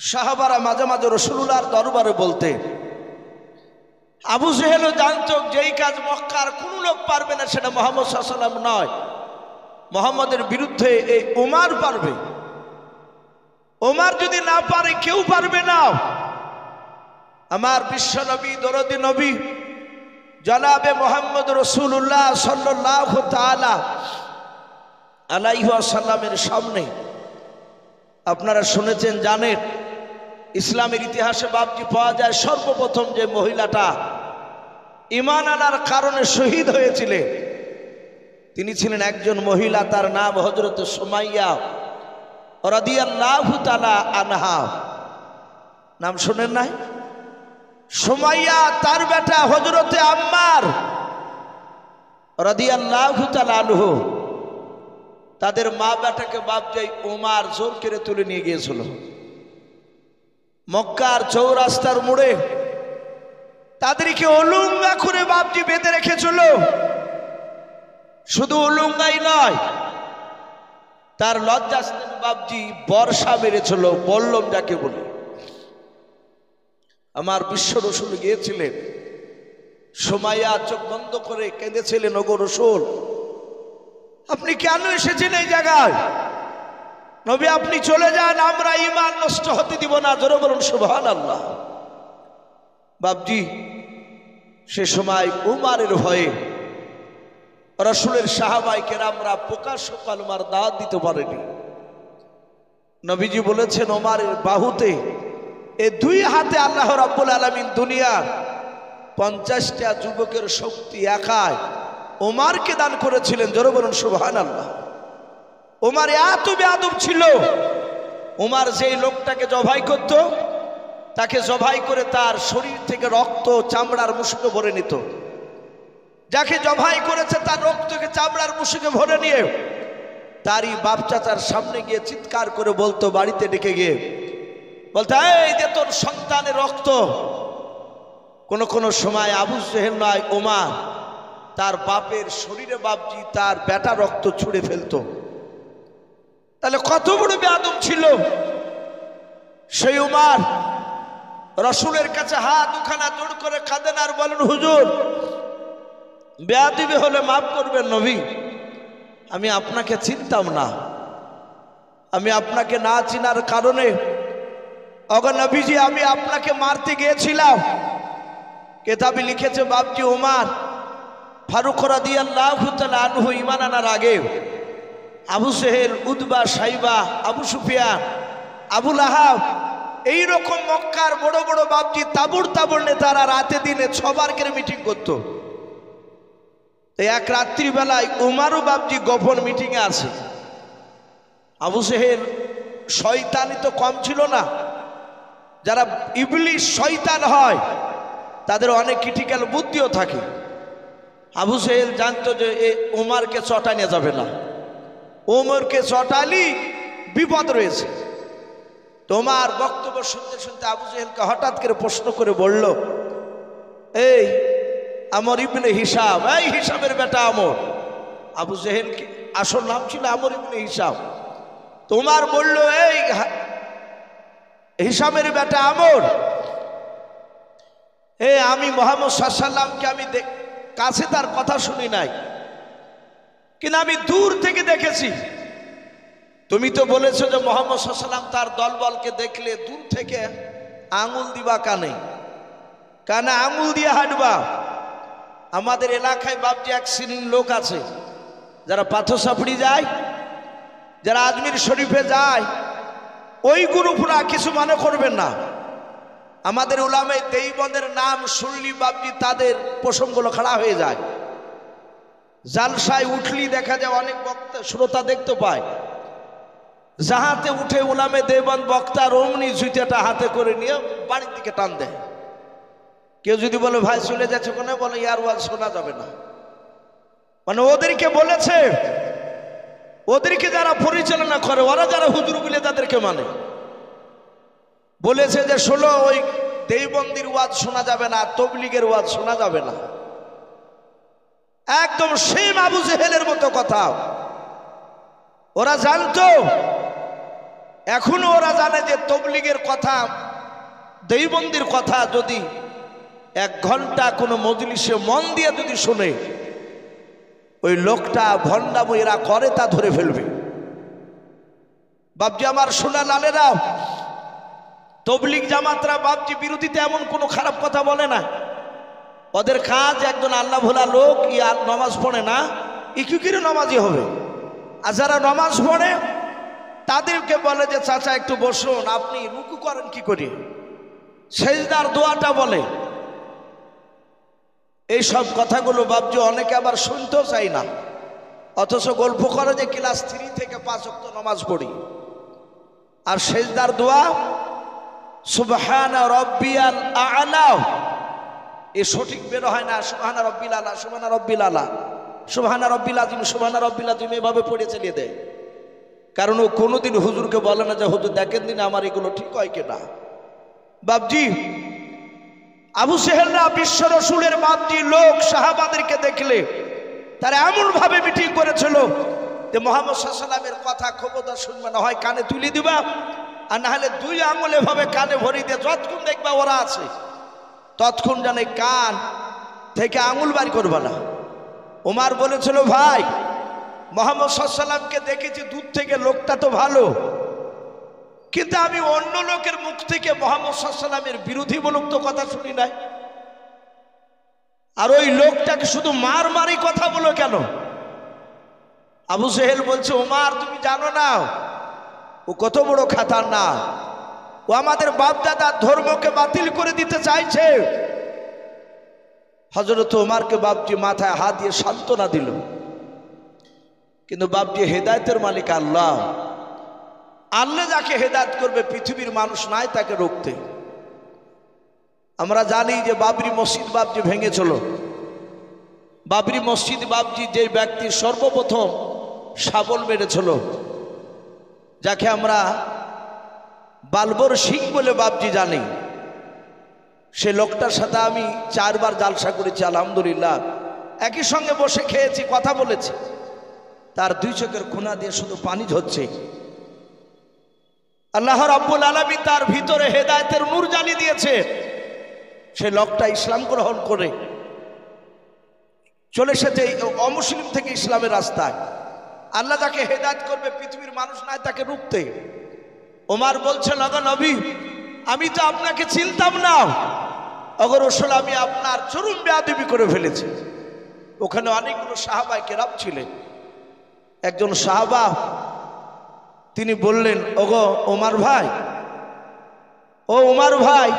S1: সাহাবারা মাঝে মাঝে রাসূলুল্লাহর দরবারে বলতে, আবু জেহেলও জানত যেই কাজ মক্কার কোন লোক পারবে না সেটা মুহাম্মদ সাল্লাল্লাহু আলাইহি ওয়াসাল্লাম নয়, মুহাম্মদের বিরুদ্ধে এই উমার পারবে। উমার যদি না পারে কেউ পারবে না। আমার বিশ্ব নবী দরদি নবী জনাবে মুহাম্মদ রাসূলুল্লাহ সাল্লাল্লাহু তাআলা আলাইহি ওয়াসাল্লামের সামনে আপনারা শুনেছেন, জানেন, ইসলামের ইতিহাসে বাপজি পাওয়া যায় সর্বপ্রথম যে মহিলাটা ঈমান আনার কারণে শহীদ হয়েছিলেন তিনি ছিলেন একজন মহিলা, তার নাম হযরত সুমাইয়া রাদিয়াল্লাহু তাআলা আনহা। নাম শুনেন নাই? সুমাইয়া তার বেটা হযরতে আম্মার রাদিয়াল্লাহু তাআলা আনহু, তাদের মা বেটাকে বাপজি ওমর জোর করে তুলে নিয়ে গিয়েছিল মক্কার চৌরাস্তার মোড়ে, তাদেরকে উলঙ্গা করে বাপজি বেঁধে রেখেছিল। শুধু উলঙ্গাই নয়, তার লজ্জাস্থানে বাপজি বর্ষা মেরেছিল, বল্লম যাকে বলে। আমার বিশ্ব রাসূল গিয়েছিলেন, সুমাইয়া চোখ বন্ধ করে কেঁদেছিলেন, ওগো রাসূল আপনি কেন এসেছেন এই জায়গায়? নবী আপনি চলে যান, আমরা ঈমান নষ্ট হতে দিব না। জোরে বলুন সুবহানাল্লাহ। বাপজি সে সময় উমারের ভয়ে রাসূলের সাহাবায়ে কেরামরা প্রকাশ্য কালেমার দাওয়াত দিতে পারেনি। নবীজি বলেছেন ওমরের বাহুতে, এই দুই হাতে আল্লাহ রাব্বুল আলামিন দুনিয়ার 50টা যুবকের শক্তি একাই ওমরকে দান করেছিলেন। জোরে বলুন সুবহানাল্লাহ। ওমর এত বেয়াদব ছিল, ওমর যেই লোকটাকে জবাই করত তাকে জবাই করে তার শরীর থেকে রক্ত চামড়ার মুশুকে ভরে নিত। যাকে জবাই করেছে তার রক্তকে চামড়ার মুশুকে ভরে নিয়ে তারই বাপ চাচার সামনে গিয়ে চিৎকার করে বলতো, বাড়িতে ডেকে গিয়ে বলতো, এই যে তোর সন্তানের রক্ত। কোন কোন সময় আবু জেহেল নয় ওমর তার বাপের শরীরে বাপজি তার বেটা রক্ত ছুঁড়ে ফেলতো। তাহলে কত বড় বেয়াদব ছিল সেই ওমর। রাসূলের কাছে হাত দুখানা জোড় করে কাঁদেন আর বলেন, হুজুর বেয়াদবি হলে মাফ করবেন নবী, আমি আপনাকে চিনতাম না, আমি আপনাকে না চিনার কারণে ওগো নবীজি আমি আপনাকে মারতে গিয়েছিলাম। কিতাবে লিখেছে বাপজি ওমর ফারুক রাদিয়াল্লাহু তাআলা আনহু ঈমান আনার আগে আবু জেহেল, উতবা, সাইবা, আবু সুফিয়ান, আবু লাহাব এইরকম মক্কার বড় বড় বাপজি তাবুর তাবুর নেতারা রাতে দিনে 6 বার করে মিটিং করতো। এক রাত্রি বেলায় উমারও বাপজি গোপন মিটিং এ আছে। আবু জেহেল শয়তানি তো কম ছিল না, যারা ইবলিশ শয়তান হয় তাদের অনেক ক্রিটিক্যাল বুদ্ধিও থাকে। আবু জেহেল জানতো যে উমারকে চটানো যাবে না, উমরকে চটালি বিপদ রয়েছে। তোমার বক্তব্য শুনতে শুনতে আবু জেহেলকে হঠাৎ করে প্রশ্ন করে বলল, এই আমর ইবনে হিসাম, এই হিসামের বেটা আমর। আবু জেহেল কি আসল নাম ছিল আমর ইবনে হিসাম। তোমার বলল, এই হিসামের বেটা আমর, আমি মুহাম্মদ সাল্লাল্লাহু আলাইহি ওয়াসাল্লামকে আমি কাছে তার কথা শুনি নাই, কিন্তু আমি দূর থেকে দেখেছি। তুমি তো বলেছো যে মুহাম্মদ সাল্লাল্লাহু আলাইহি ওয়াসাল্লাম তার দলবলকে দেখলে দূর থেকে আঙুল দিবা কানে, কানে আঙুল দিয়ে হাঁটবা। আমাদের এলাকায় বাপজি এক শ্রেণীর লোক আছে যারা পাথর সাপড়ি যায়, যারা আজমির শরীফে যায়, ওই গ্রুপরা কিছু মনে করবেন না। আমাদের উলামায়ে দেওবন্দের নাম শুনলি বাপজি তাদের প্রসঙ্গগুলো খাড়া হয়ে যায়। জালসায় উঠলি দেখা যায় অনেক বক্তা শ্রোতা দেখতে পায়, যাহাতে উঠে উলামায়ে দেওবন্দ বক্তার অমনি জুতাটা হাতে করে নিয়ে বাড়ির দিকে টান দেয়। কেউ যদি বলে ভাই চলে যাচ্ছে কোনে, বলে ইয়ার ওয়াজ শোনা যাবে না। মানে ওদেরকে বলেছে, ওদেরকে যারা পরিচালনা করে, ওরা যারা হুজুর বলে তাদেরকে মানে বলেছে যে শোনো, ওই দেওবন্দির ওয়াজ শোনা যাবে না, তবলিগের ওয়াজ শোনা যাবে না। একদম সেম আবু জেহেলের মতো কথা। ওরা জানতো, এখনো ওরা জানে যে তবলিগের কথা, দেওবন্দির কথা যদি 1 ঘন্টা কোনো মজলিসে মন দিয়ে যদি শুনে, ওই লোকটা ভণ্ডামো এরা করে তা ধরে ফেলবে। বাপজি আমার সোনা লালেরা, তবলিগ জামাতরা বাপজি বিরোধীতে এমন কোনো খারাপ কথা বলে না। ওদের কাজ একজন আল্লাহ ভোলা লোক আর নামাজ পড়ে না, কি করে নামাজি হবে? আর যারা নামাজ পড়ে তাদেরকে বলে যে চাচা একটু বসুন, আপনি রুকু করেন কি করে, সেজদার দোয়াটা বলে। এই সব কথাগুলো বাপজি অনেকে আবার শুনতেও চাই না, অথচ গল্প করে যে ক্লাস 3 থেকে 5 ওয়াক্ত নামাজ পড়ি। আর সেজদার দোয়া সুবহানা রাব্বিয়াল আ'লা, এ সঠিক বের হয় না। সুবহানা রাব্বিল আ'লা, সুবহানা রাব্বিল আ'লা, সুবহানা রাব্বিল আযীম, সুবহানা রাব্বিল আযীম এভাবে পড়ে চালিয়ে দেয়। কারণ ও কোনোদিন হুজুরকে বলে না যে হুজুর দেখেন দিন আমার এগুলো ঠিক হয় কিনা। বাপজি আবু জেহেলরা বিশ্ব রাসূলের বাপজি লোক সাহাবাদেরকে দেখলে তারা এমন ভাবে মিটিং করেছিল যে মুহাম্মদ সাল্লাল্লাহু আলাইহি ওয়াসাল্লামের কথা খবরদার শুনবে না, হয় কানে তুলে দিবা, আর না হলে 2 আঙুলে ভাবে কানে ভরি দিয়ে যতক্ষণ দেখবা ওরা আছে ততক্ষণ জানে কান থেকে আঙুল বাড়ি করবে না। ওমর বলেছিল ভাই মুহাম্মদ সাল্লাল্লাহু আলাইহি ওয়াসাল্লামকে দেখেছি দূর থেকে, লোকটা তো ভালো, কিন্তু আমি অন্য লোকের মুখ থেকে মুহাম্মদ সাল্লাল্লাহু আলাইহি ওয়াসাল্লামের বিরোধীমূলক তো কথা শুনি নাই। আর ওই লোকটাকে শুধু মারি কথা বলো কেন? আবু জেহেল বলছে ওমর তুমি জানো না ও কত বড় খাতারনাক, ও আমাদের বাপ দাদার ধর্মকে বাতিল করে দিতে চাইছে। হযরত ওমরকে বাপজি মাথায় হাত দিয়ে সান্ত্বনা দিল। কিন্তু বাপজি হেদায়েতের মালিক আল্লাহ, আল্লাহ যাকে হেদায়েত করবে পৃথিবীর মানুষ নাই তাকে রুখতে। আমরা জানি যে বাবরি মসজিদ বাপজি ভেঙেছিল। বাবরি মসজিদ বাপজি যে ব্যক্তি সর্বপ্রথম শাবল মেরেছিল, যাকে আমরা বালবর সিং বলে বাপজি জানি, সে লোকটার সাথে আমি 4 বার জালসা করেছি আলহামদুলিল্লাহ। একই সঙ্গে বসে খেয়েছি, কথা বলেছি। তার 2 চোখের কোনা দিয়ে শুধু পানি ঝরছে। আল্লাহ রাব্বুল আলামিন তার ভিতরে হেদায়েতের নূর জ্বালিয়ে দিয়েছে। সে লোকটা ইসলাম গ্রহণ করে চলে এসেছে অমুসলিম থেকে ইসলামের রাস্তায়। আল্লাহ যাকে হেদায়েত করবে পৃথিবীর মানুষ নাই তাকে রুখতে। ওমর বলছে লগা নবী আমি তো আপনাকে চিনতাম না, অগর রাসূল আমি আপনার চরম বেয়াদবি করে ফেলেছি। ওখানে অনেকগুলো সাহাবায়ে কেরাম ছিলেন। একজন সাহাবা তিনি বললেন ওগো ওমর ভাই, ও ওমর ভাই,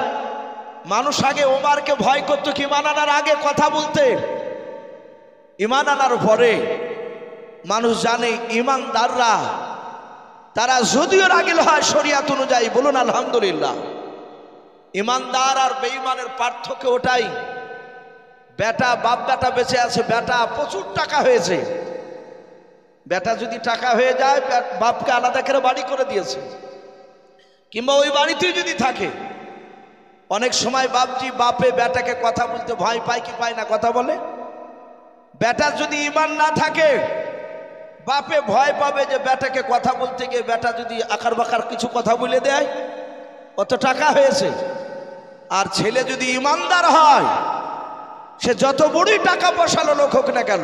S1: মানুষ আগে ওমরকে ভয় করতো কি ঈমান আনার আগে কথা বলতে, ঈমান আনার পরে মানুষ জানে ঈমানদাররা তারা যদিও রাগিল হয় শরিয়াত অনুযায়ী, বলুন আলহামদুলিল্লাহ। ঈমানদার আর বেঈমানের পার্থক্য ওটাই, বেটা বাপ বেটা বেঁচে আছে, বেটা প্রচুর টাকা হয়েছে, বেটা যদি টাকা হয়ে যায় বাপকে আলাদা করে বাড়ি করে দিয়েছে, কিংবা ওই বাড়িতেই যদি থাকে। অনেক সময় বাপজি বাপে বেটাকে কথা বলতে ভয় পায় কি পায় না, কথা বলে। বেটার যদি ঈমান না থাকে বাপে ভয় পাবে যে বেটাকে কথা বলতে গিয়ে বেটা যদি আকার বাকার কিছু কথা বলে দেয়, অত টাকা হয়েছে। আর ছেলে যদি ঈমানদার হয়, সে যত বড়ই টাকা পয়সালো লোক হোক না কেন,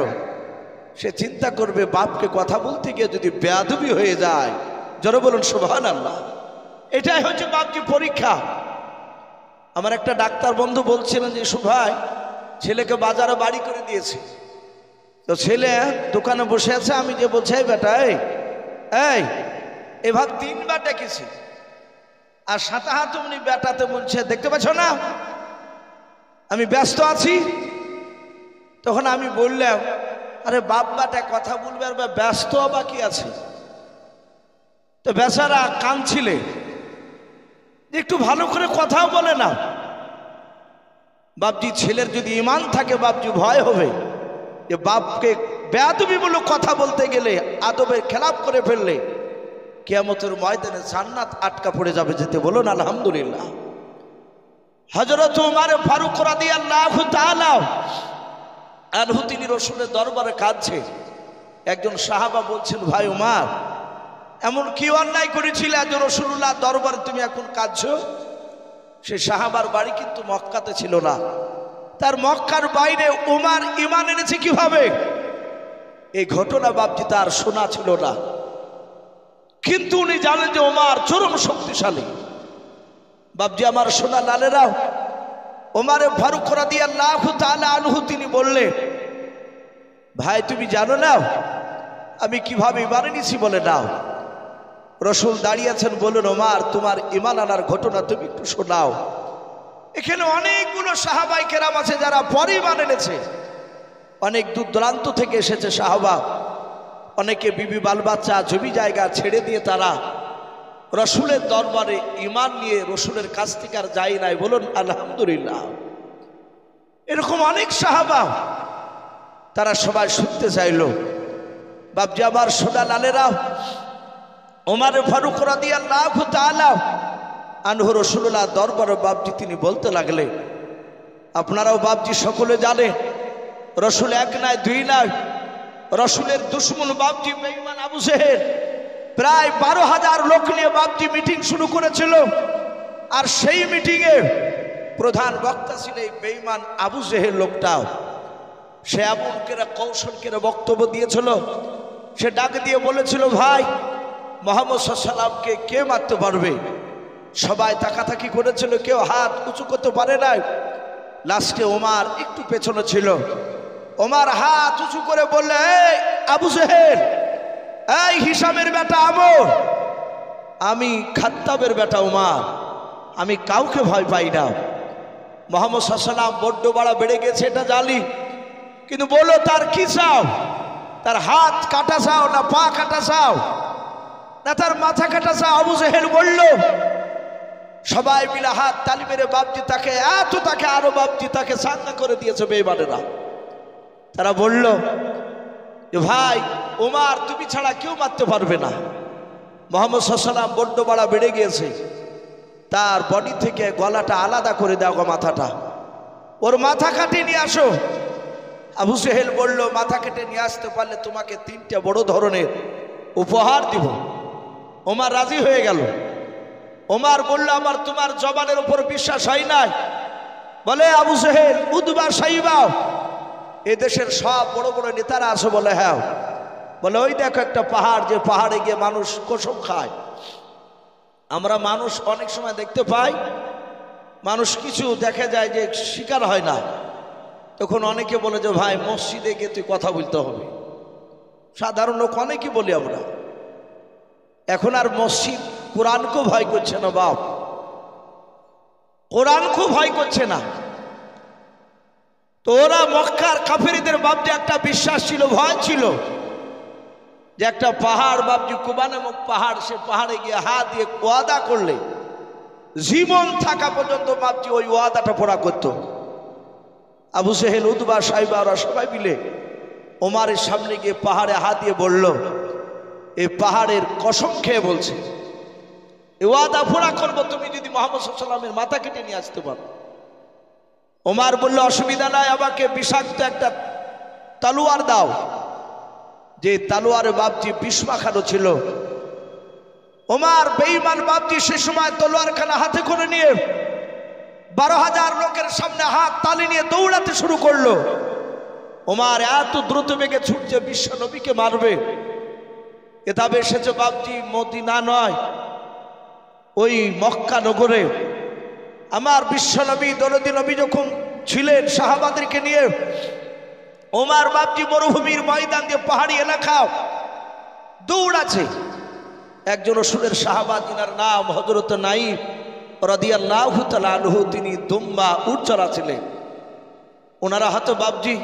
S1: সে চিন্তা করবে বাপকে কথা বলতে গিয়ে যদি বেয়াদবি হয়ে যায়, জোরে বলুন সুবহানাল্লাহ। এটাই হচ্ছে বাপজি পরীক্ষা। আমার একটা ডাক্তার বন্ধু বলছিলেন যে ভাই ছেলেকে বাজারে বাড়ি করে দিয়েছে, তো ছেলে দোকানে বসে আছে, আমি যে বলছি এই বেটা এই এবার 3 বার ডেকেছি, আর সাতাহা তুমি বেটাতে বলছে দেখতে পাচ্ছ না আমি ব্যস্ত আছি। তখন আমি বললাম আরে বাপ বেটা কথা বলবে আর ব্যস্ত বা কি আছে। তো বেচারা কাঁদছিলে একটু ভালো করে কথা বলে না। বাপজি ছেলের যদি ঈমান থাকে বাপজি ভয় হবে যে বাপকে বেয়াদবি বলে কথা বলতে গেলে আদবের খেলাপ করে ফেললে কিয়ামতের ময়দানে জান্নাত আটকা পড়ে যাবে যেতে বলুন আলহামদুলিল্লাহ। হযরত উমর ফারুক রাদিয়াল্লাহু তাআলা আনহু তিনি রাসূলের দরবারে কাঁদছে। একজন সাহাবা বলছেন ভাই উমর এমন কি অন্যায় করেছিলে আজ রাসূলুল্লাহ দরবারে তুমি এখন কাঁদছো। সে সাহাবার বাড়ি কিন্তু মক্কাতে ছিল না, তার মক্কার বাইরে উমর ঈমান এনেছে কিভাবে এই ঘটনা বাপজি তার শোনা ছিল না। কিন্তু উনি জানেন যে উমর চরম শক্তিশালী। বাপজি আমার সোনা লালেরাও উমর ফারুক রাদিয়াল্লাহু তাআলা আনহু তিনি বললেন ভাই তুমি জানো না আমি কিভাবে ঈমান এনেছি বলে নাও। রাসূল দাঁড়িয়ে আছেন বললেন উমর তোমার ঈমান আনার ঘটনা তুমি একটু শোনাও। এখানে অনেকগুলো সাহাবায়ে কেরাম আছে যারা পরে ঈমান এনেছে, অনেক দূর দূরান্ত থেকে এসেছে সাহাবা, অনেকে বিবি বাল বাচ্চা জমি জায়গা ছেড়ে দিয়ে তারা রাসূলের দরবারে ঈমান নিয়ে রাসূলের কাছ থেকে আর যায় নাই বলুন আলহামদুলিল্লাহ। এরকম অনেক সাহাবা তারা সবাই শুনতে চাইলো। বাপজি আমার সোনা লালেরা উমর ফারুক রাদিয়াল্লাহু তাআলা আনহু রাসূলুল্লাহ দরবারে বাপজি তিনি বলতে লাগলেন আপনারাও বাপজি সকলে জানে রাসূল এক নয় দুই নয়, রাসূলের দুশমন বাপজি বেঈমান আবু জেহেল প্রায় 12,000 লোক নিয়ে বাপজি মিটিং শুরু করেছিল। আর সেই মিটিংয়ে প্রধান বক্তা ছিল এই বেঈমান আবু জেহেল লোকটাও। সে এমন করে কৌশল করে বক্তব্য দিয়েছিল, সে ডাক দিয়ে বলেছিল ভাই মুহাম্মদ সাল্লাল্লাহু আলাইহি ওয়াসাল্লামকে কে মারতে পারবে। সবাই তাকাতাকি করেছিল, কেউ হাত উঁচু করতে পারে নাই। লাস্টে ওমর একটু পেছনে ছিল, ওমর হাত উঁচু করে বললে এই আবু জেহেল এই হিসামের বেটা আমর আমি খাত্তাবের বেটা ওমর আমি কাউকে ভয় পাই না। মুহাম্মদ সাল্লাল্লাহু আলাইহি ওয়াসাল্লাম বড্ড বাড়া বেড়ে গেছে এটা জানি, কিন্তু বলো তার কি চাও, তার হাত কাটা চাও না পা কাটা চাও না তার মাথা কাটা চাও। আবু জেহেল বলল সবাই মিলে হাত তালি মেরে বাপজি তাকে তাকে আরো বাপজি তাকে সাজদা করে দিয়েছে বেঈমানেরা। তারা বলল যে ভাই ওমর তুমি ছাড়া কেউ মারতে পারবে না। মুহাম্মদ সাল্লাল্লাহু আলাইহি ওয়াসাল্লাম বড্ড বাড়া বেড়ে গিয়েছে, তার বডি থেকে গলাটা আলাদা করে দাও গো মাথাটা, ওর মাথা কাটিয়ে নিয়ে আসো। আবু জেহেল বলল মাথা কেটে নিয়ে আসতে পারলে তোমাকে 3টা বড় ধরনের উপহার দিব। ওমর রাজি হয়ে গেল। ওমর বলল আমার তোমার জবানের উপর বিশ্বাস হয় নাই। বলে আবু জেহেল উদবা সাইবা এদেশের সব বড় বড় নেতারা আছে বলে হ্যাঁ। বলে ওই দেখো একটা পাহাড়, যে পাহাড়ে গিয়ে মানুষ কসম খায়। আমরা মানুষ অনেক সময় দেখতে পাই মানুষ কিছু দেখা যায় যে শিকার হয় না, তখন অনেকে বলে যে ভাই মসজিদে গিয়ে তুই কথা বলতে হবে। সাধারণ লোক অনেকেই বলি আমরা। এখন আর মসজিদ কোরআনকেও ভয় করছে না বাপ, কোরআনকেও ভয় করছে না। তো ওরা মক্কার কাফেরদের বাপজি একটা বিশ্বাস ছিল, ভয় ছিল যে একটা পাহাড় বাপজি কুবা নামক পাহাড়, সে পাহাড়ে গিয়ে হাত দিয়ে ওয়াদা করলে জীবন থাকা পর্যন্ত বাপজি ওই ওয়াদাটা পুরা করতো। আবু জেহেল উতবা সাইবা ওরা সবাই মিলে ওমরের সামনে গিয়ে পাহাড়ে হাত দিয়ে বলল এই পাহাড়ের কসম খেয়ে বলছে এই ওয়াদা পুরা করবো তুমি যদি মুহাম্মদ সাল্লাল্লাহু আলাইহি ওয়াসাল্লামের মাথা কেটে নিয়ে আসতে পারো। ওমর বলল অসুবিধা নাই, আমাকে বিষাক্ত একটা তলোয়ার দাও। যে তলোয়ারে বাপজি বিষ মাখানো ছিল। ওমর বেঈমান বাপজি সে সময় তলোয়ারখানা হাতে করে নিয়ে 12,000 লোকের সামনে হাত তালি নিয়ে দৌড়াতে শুরু করলো। ওমর এত দ্রুত বেগে ছুটছে বিশ্ব নবীকে মারবে। কিতাবে এসেছে বাপজি মদিনা নয় ওই মক্কা নগরে আমার বিশ্ব নবী দরদি নবী যখন ছিলেন সাহাবাদেরকে নিয়ে ওমর বাপজি মরুভূমির ময়দান দিয়ে পাহাড়ি এলাকা দৌড়াচ্ছে। একজন রাসূলের সাহাবা যিনার নাম হযরত নাঈম রাদিয়াল্লাহু তাআলা আনহু তিনি দুম্বা উট চড়াছিলেন। ওনারা হাতে বাবজি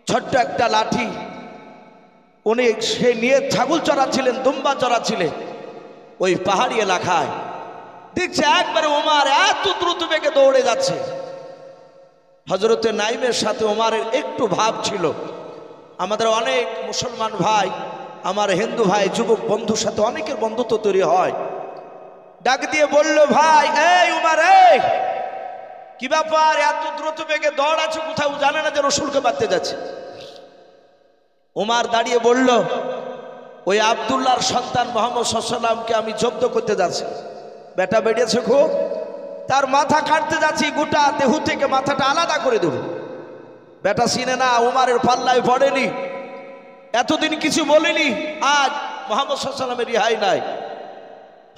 S1: ছোট্ট একটা লাঠি, উনি সে নিয়ে ছাগল চড়াচ্ছিলেন, দুম্বা চড়াচ্ছিলেন। ওই পাহাড়ি এলাকায় দেখছে একবারে ওমর এত দ্রুত বেগে দৌড়ে যাচ্ছে। হযরতে নাইমের সাথে ওমরের একটু ভাব ছিল। আমাদের অনেক মুসলমান ভাই, আমার হিন্দু ভাই, যুবক বন্ধুর সাথে অনেকের বন্ধুত্ব তৈরি হয়। ডাক দিয়ে বলল, ভাই এই উমর, এই কি ব্যাপার, এত দ্রুত বেগে দৌড়াচ্ছে, কোথাও জানে না যে রসুলকে বাঁধতে যাচ্ছে। উমর দাঁড়িয়ে বলল, ওই আব্দুল্লাহর সন্তান মুহাম্মদ সাল্লাল্লাহু আলাইহি ওয়াসাল্লামকে আমি জব্দ করতে যাচ্ছি। বেটা বেরিয়েছে খুব, তার মাথা কাটতে যাচ্ছি, গোটা দেহ থেকে মাথাটা আলাদা করে দেব। বেটা চিনে না, উমরের পাল্লায় পড়েনি, এতদিন কিছু বলেনি, আজ মুহাম্মদ সাল্লাল্লাহু আলাইহি ওয়াসাল্লামের রিহাই নাই।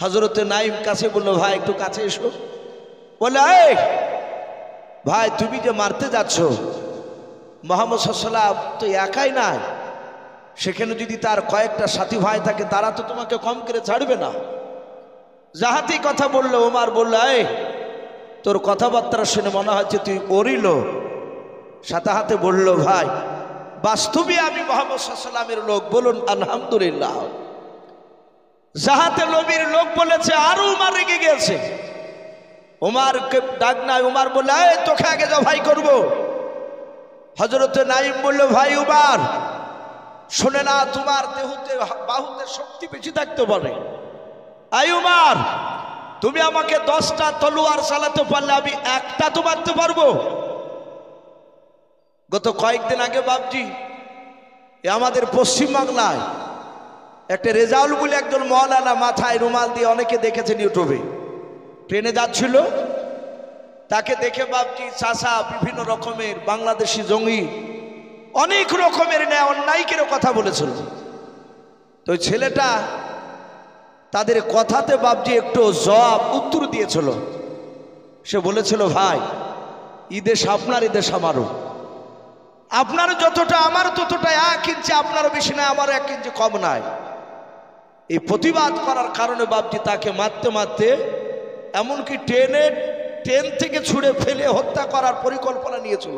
S1: হযরতে নাইম কাছে বলল, ভাই একটু কাছে এসো। বলে, এই ভাই তুমি যে মারতে যাচ্ছ, মুহাম্মদ সাল্লাল্লাহু আলাইহি ওয়াসাল্লাম তো একাই নাই, সেখানে যদি তার কয়েকটা সাথী ভাই থাকে তারা তো তোমাকে কম করে ছাড়বে না। যাহাতি কথা বললো, ওমর বলল, এই তোর কথাবার্তা শুনে মনে হচ্ছে তুই ওরই লোক। সাথে হাতে বলল, ভাই বাস্তবে আমি মুহাম্মদ সাল্লাল্লাহু আলাইহি ওয়াসাল্লামের লোক, বলুন আলহামদুলিল্লাহ। যাহাতে নবীর লোক বলেছে, আরো উমর রেগে গেছে। উমরকে ডাক নাই, উমর বলল, এই তোকে আগে যাও, ভাই করবো। হযরতে নাইম বলল, ভাই উমর শোনে না, তোমার দেহতে বাহুতে শক্তি বেশি থাকতে পারে। আই উমর, তুমি আমাকে 10টা তলোয়ার চালাতে পারলে আমি একটা তো মারতে পারবো। গত কয়েকদিন আগে বাবজি আমাদের পশ্চিম বাংলায় একটা রেজাউল বলে একজন মাওলানা, মাথায় রুমাল দিয়ে, অনেকে দেখেছেন ইউটিউবে, ট্রেনে যাচ্ছিল। তাকে দেখে বাবজি চাচা বিভিন্ন রকমের বাংলাদেশি জঙ্গি অনেক রকমের ন্যায় অন্যায়কেরও কথা বলেছিল। তো ছেলেটা তাদের কথাতে বাবজি একটু জবাব উত্তর দিয়েছিল। সে বলেছিল, ভাই এই দেশ আপনার, এই দেশ আমারও, আপনার যতটা আমার ততটা, 1 ইঞ্চি আপনারও বেশি নাই, আমারও 1 ইঞ্চি কম নাই। এই প্রতিবাদ করার কারণে বাবজি তাকে মারতে মারতে এমনকি ট্রেন থেকে ছুঁড়ে ফেলে হত্যা করার পরিকল্পনা নিয়েছিল।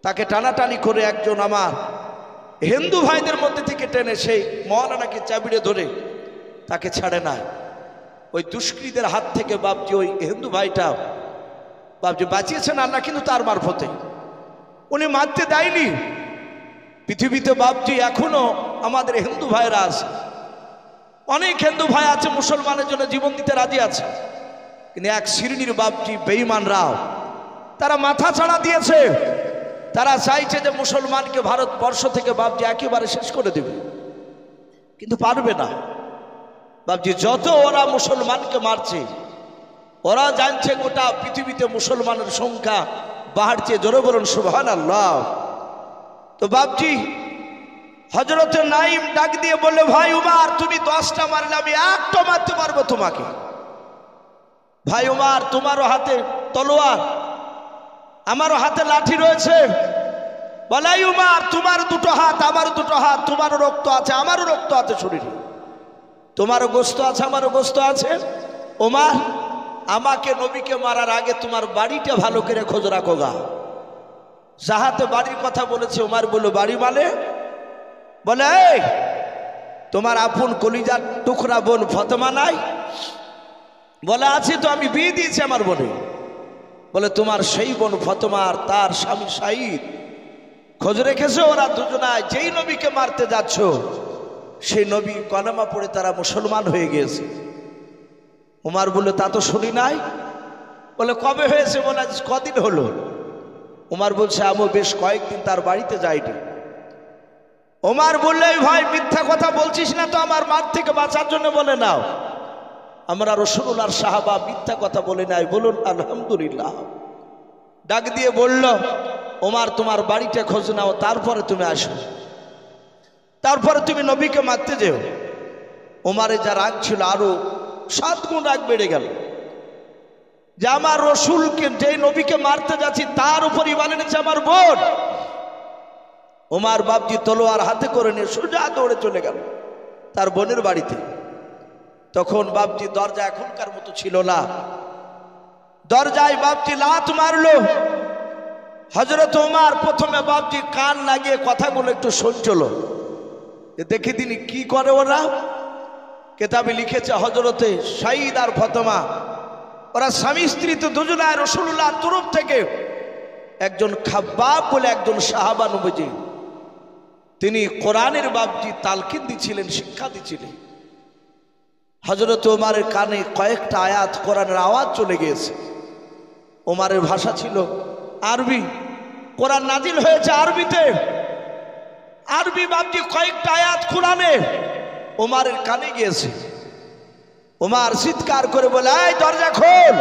S1: তাকে টানাটানি করে একজন আমার হিন্দু ভাইদের মধ্যে থেকে টেনে সেই মাওলানাকে চাবিড়ে ধরে তাকে ছাড়ে না। ওই দুষ্কৃতীদের হাত থেকে বাবজি ওই হিন্দু ভাইটা বাবজি বাঁচিয়েছেন আল্লাহ, কিন্তু তার মারফতে উনি মারতে দেয়নি। পৃথিবীতে বাবজি এখনো আমাদের হিন্দু ভাইরা আছে, অনেক হিন্দু ভাই আছে মুসলমানের জন্য জীবন দিতে রাজি আছে, কিন্তু এক শ্রেণীর বাবজি বেঈমানরাও তারা মাথা ছাড়া দিয়েছে। তারা চাইছে যে মুসলমানকে ভারতবর্ষ থেকে বাবজি একেবারে শেষ করে দেবে, কিন্তু পারবে না। বাবজি যত ওরা মুসলমানকে মারছে, ওরা জানছে গোটা পৃথিবীতে মুসলমানের সংখ্যা বাড়ছে। জোরে বলুন সুবহানাল্লাহ। তো বাবজি হযরতে নাইম ডাক দিয়ে বললে, ভাই উমর তুমি 10টা মারলে আমি একটা মারতে পারবো তোমাকে। ভাই উমর তোমারও হাতে তলোয়ার, আমারও হাতে লাঠি রয়েছে। বলাই উমর তোমার 2টো হাত, আমার 2টো হাত, তোমারও রক্ত আছে আমারও রক্ত আছে শরীরে, তোমারও গোশত আছে আমারও গোশত আছে। উমর আমাকে নবীকে মারার আগে তোমার বাড়িটা ভালো করে খোঁজ রাখো গা। যাহাতে বাড়ির কথা বলেছে, উমর বলল, বাড়ি মানে? বলে, এই তোমার আপন কলিজার টুকরা বোন ফাতেমা নাই? বলে, আছে তো, আমি বিয়ে দিয়েছি আমার বোনে। বলে, তোমার সেই বোন ফাতেমা আর তার স্বামী শাহিদ খোঁজ রেখেছে? ওরা দুজনায় যেই নবীকে মারতে যাচ্ছ সেই নবী কলেমা পড়ে তারা মুসলমান হয়ে গিয়েছে। উমর বলল, তা তো শুনি নাই। বলে, কবে হয়েছে? বলে, আজ কদিন হলো। উমর বলছে, আমি বেশ কয়েকদিন তার বাড়িতে যাইনি। উমর বললে, ভাই মিথ্যা কথা বলছিস না তো, আমার মার থেকে বাঁচার জন্য বলে নাও। আমরা রাসূলুল্লাহর সাহাবা মিথ্যা কথা বলে নাই, বলুন আলহামদুলিল্লাহ। ডাক দিয়ে বলল, উমর তোমার বাড়িটা খোঁজ নাও, তারপরে তুমি আসো, তারপরে তুমি নবীকে মারতে যেও। উমরের যা রাগ ছিল আরো 7 গুণ রাগ বেড়ে গেল, যে আমার রসুলকে, যে নবীকে মারতে যাচ্ছি তার উপর ঈমান এনেছে আমার বোন। উমর বাবজি তলোয়ার হাতে করে নিয়ে সোজা দৌড়ে চলে গেল তার বোনের বাড়িতে। তখন বাপজি দরজা এখনকার মতো ছিল না, দরজায় বাপজি লাত মারলো। হযরত ওমর প্রথমে বাপজি কান লাগিয়ে কথাগুলো একটু শুনছিল, দেখি তিনি কি করে। ওরা কেতাবে লিখেছে হযরতে সাঈদ আর ফাতেমা ওরা স্বামী স্ত্রী তো দুজনায় রাসূলুল্লাহর তরফ থেকে একজন খাব্বাব বলে একজন সাহাবা নবীজি, তিনি কোরআনের বাপজি তালকিন দিছিলেন, শিক্ষা দিছিলেন। হযরত ওমরের কানে কয়েকটা আয়াত কোরআনের আওয়াজ চলে গিয়েছে। ওমরের ভাষা ছিল আরবি, কোরআন নাজিল হয়েছে আরবিতে। আরবি বাপজি কয়েকটা আয়াত কোরআনে ওমরের কানে গিয়েছে। ওমর চিৎকার করে বলে, এই দরজা খোল।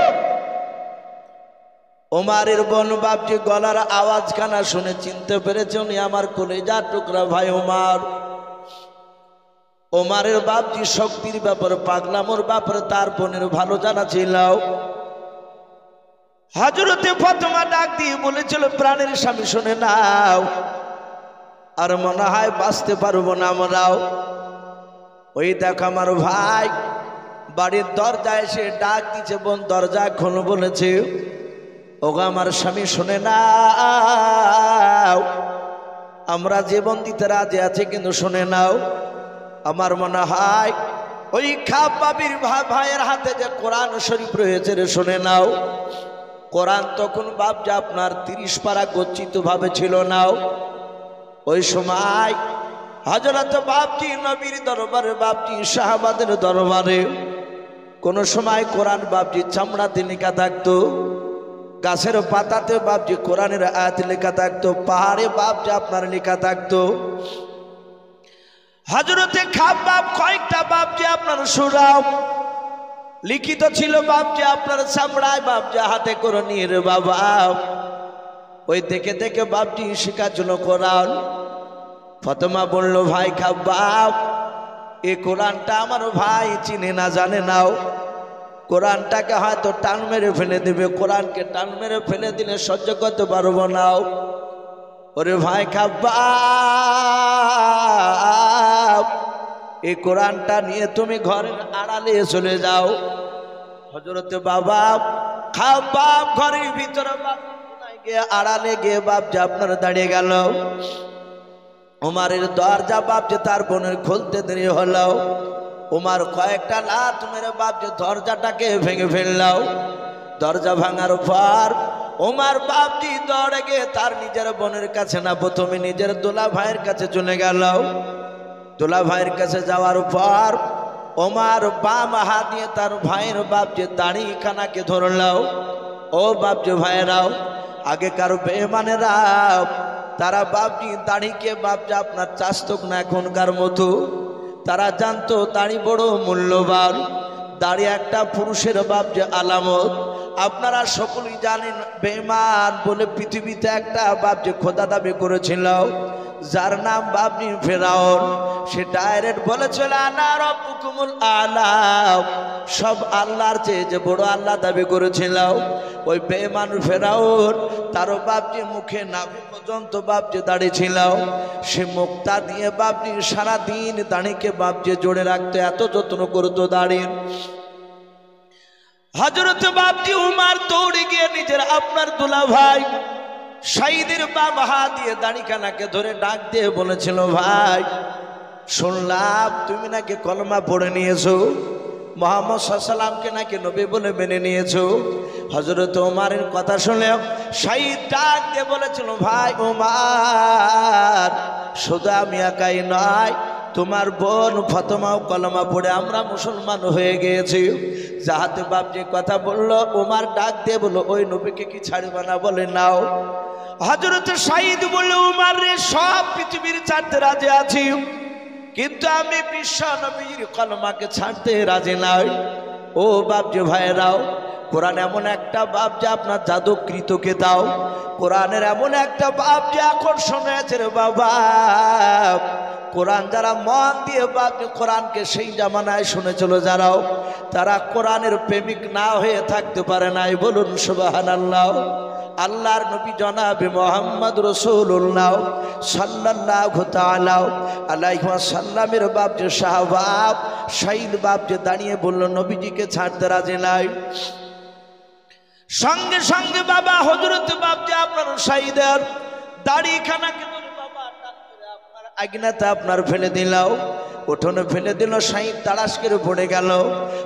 S1: ওমরের বোন বাপজি গলার আওয়াজ কানা শুনে চিনতে পেরেছে উনি আমার কলিজার টুকরা ভাই ওমর। ওমরের বাপজি শক্তির ব্যাপারে, পাগলামোর ব্যাপারে তার বোনের ভালো জানা ছিল। হযরতে ফাতেমা ডাক দিয়ে বলেছিল, প্রাণের স্বামী শুনে নাও, আর মনে হয় বাঁচতে পারবো না আমরাও। ওই দেখ আমার ভাই বাড়ির দরজায় এসে ডাক দিচ্ছে, বোন দরজা খোল বলেছে। ওগো আমার স্বামী শুনে নাও, আমরা জীবন দিতে রাজি আছি, কিন্তু শুনে নাও, আমার মনে হয় ওই খাব্বাবের ভাইয়ের হাতে যে কোরআন শরীফ রয়েছে রে, শুনে নাও। কোরআন তখন বাপজি আপনার 30 পারা গচ্ছিত ভাবে ছিল নাও। ওই সময় হযরত বাপজি নবীর দরবারে, বাপজি সাহাবাদের দরবারে কোন সময় কোরআন বাপজি চামড়াতে লেখা থাকতো, গাছের পাতাতে বাপজি কোরআনের আয়াত লেখা থাকতো, পাহাড়ে বাপজি আপনার লেখা থাকতো। হযরতে খাব্বাব কয়েকটা বাপজি আপনার সুরাও লিখিত ছিল বাপজি আপনার চামড়ায়, বাপজি হাতে করে নিয়ে রে বাবা। ওই দেখে দেখে বাপজি শিখার জন্য কোরআন। ফাতেমা বলল, ভাই খাব্বাব, এই কোরআনটা আমার ভাই চিনে না, জানে নাও। কোরআনটাকে হয়তো টান মেরে ফেলে দেবে, কোরআনকে টান মেরে ফেলে দিলে সহ্য করতে পারবো নাও। ওরে ভাই খাব্বাব, এই কোরআনটা নিয়ে তুমি ঘরের আড়ালে চলে যাও। হযরতে বাবা খাব্বাব ঘরের ভিতরে গিয়ে আড়ালে গিয়ে বাপজি আপনার দাঁড়িয়ে গেল। ওমরের দরজা বাপজি তার বোনের খুলতে দেরি হলো। ওমর কয়েকটা লাত মেরে বাপজি দরজাটাকে ভেঙে ফেললো। দরজা ভাঙার পর ওমর বাপজি দৌড়ে গিয়ে তার নিজের বোনের কাছে না, প্রথমে নিজের দোলা ভাইয়ের কাছে চলে গেল। দোলা ভাইয়ের কাছে যাওয়ার পর ওমর বাম হাত দিয়ে তার ভাইয়ের বাপজি দাড়ি খানাকে ধরলো। ও বাপজি ভাইয়েরাও, আগেকার বেঈমানেরা তারা বাপজি দাড়িকে বাপজি আপনার চাস্তক না এখনকার মতো, তারা জানতো দাড়ি বড় মূল্যবান, দাড়ি একটা পুরুষের বাপজি আলামত। আপনারা সকলেই জানেন বেঈমান বলে পৃথিবীতে একটা বাপজি খোদা দাবি করেছিল, যার নাম বাপজি ফেরাউন। সে ডাইরেক্ট বলেছিল আনা রাব্বুকুমুল আলা, সব আল্লাহর চেয়ে যে বড় আল্লাহ দাবি করেছিল। ওই বেঈমান ফেরাউন তারও বাপজি মুখে নাভি পর্যন্ত বাপজি দাড়ি ছিল। সে মুক্তা দিয়ে বাপজি সারাদিন দাড়িকে বাপজি জোড়ে রাখতে এত যত্ন করতো দাড়ির। হযরত বাপজি উমর দৌড়ে গিয়ে নিজের আপনার দুলা ভাই সাঈদের বাম হাত দিয়ে দাড়িখানাকে ধরে ডাক দিয়ে বলেছিল, ভাই শুনলাম তুমি নাকি কলমা পড়ে নিয়েছো, মুহাম্মদ সাল্লাল্লাহু আলাইহি সাল্লামকে নাকি নবী বলে মেনে নিয়েছো। হযরত ওমরের কথা শুনে সাঈদ ডাক দিয়ে বলেছিল, ভাই ওমর, শুধু আমি একাই নয়, তোমার বোন ফাতেমাও কলমা পড়ে আমরা মুসলমান হয়ে গিয়েছি। যাহাতে বাপ যে কথা বললো, ওমর ডাক দিয়ে বলল, ওই নবীকে কি ছাড়বে না? বলে নাও। হযরত সাঈদ বলল, ওমর রে, সব পৃথিবীর ছাড়তে রাজি আছি, কিন্তু আমি বিশ্ব নবীর কলমাকে ছাড়তে রাজি নাই। ও বাপ যে ভাইরাও, কোরআন এমন একটা বাপ যে আপনার জাদুকৃতকে দাও, কোরআনের এমন একটা বাপ যে আকর্ষণ আছে রে বাবা, কোরআন যারা মন দিয়ে বাপজি কোরআনকে সেই জামানায় শুনেছিল যারাও, তারা কোরআনের প্রেমিক না হয়ে থাকতে পারে নাই। বলুন সুবহানাল্লাহ। আল্লাহর নবী জনাবে মুহাম্মদ রাসূলুল্লাহ সাল্লাল্লাহু তাআলা আলাইহি ওয়াসাল্লামের বাপজি সাহাবা শাহিদ বাপজি দাঁড়িয়ে বলল নবীজিকে ছাড়তে রাজি নাই। সঙ্গে সঙ্গে বাবা হযরত বাপজি আপনার শাহিদের দাড়িখানাকে বলে বাবা আপনার আজ্ঞাতে আপনার ফেলে দিলাও, উঠোনে ফেলে দিল। শাহিদ তাড়াশ করে পড়ে গেল।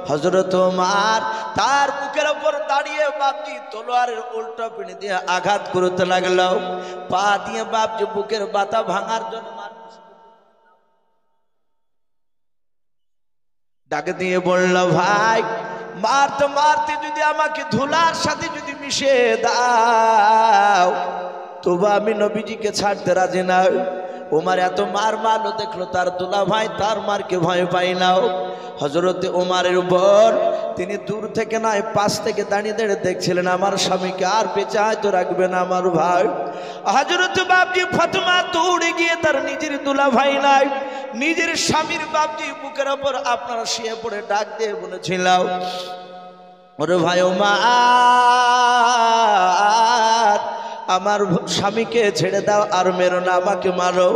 S1: হযরত ওমর তার বুকের উপর দাঁড়িয়ে বাপজি তলোয়ারের উল্টো পিঠে দিয়ে আঘাত করতে লাগলো। পা দিয়ে বাপজি বুকের বাতা ভাঙার জন্য ডাকে দিয়ে বলল ভাই মারতে মারতে যদি আমাকে ধুলার সাথে যদি মিশিয়ে দাও তবু আমি নবীজিকে ছাড়তে রাজি না। ওমর এত মার মারলো, দেখলো তার দুলা ভাই তার মারকে ভয় পাই নাও। হযরতে ওমরের উপর তিনি দূর থেকে নয় পাশ থেকে দাঁড়িয়ে দাঁড়িয়ে দেখছিলেন আমার স্বামীকে আর বেঁচে হয়তো রাখবে না আমার ভাই। হযরত বাপজি ফাতেমা দৌড়ে গিয়ে তার নিজের দুলা ভাই নাই নিজের স্বামীর বাপজি বুকের উপর আপনারা শুয়ে পড়ে ডাক দিয়ে বলেছিল ওরে ভাই ওমর আমার স্বামীকে ছেড়ে দাও আর মেরো না, আমাকে মারো।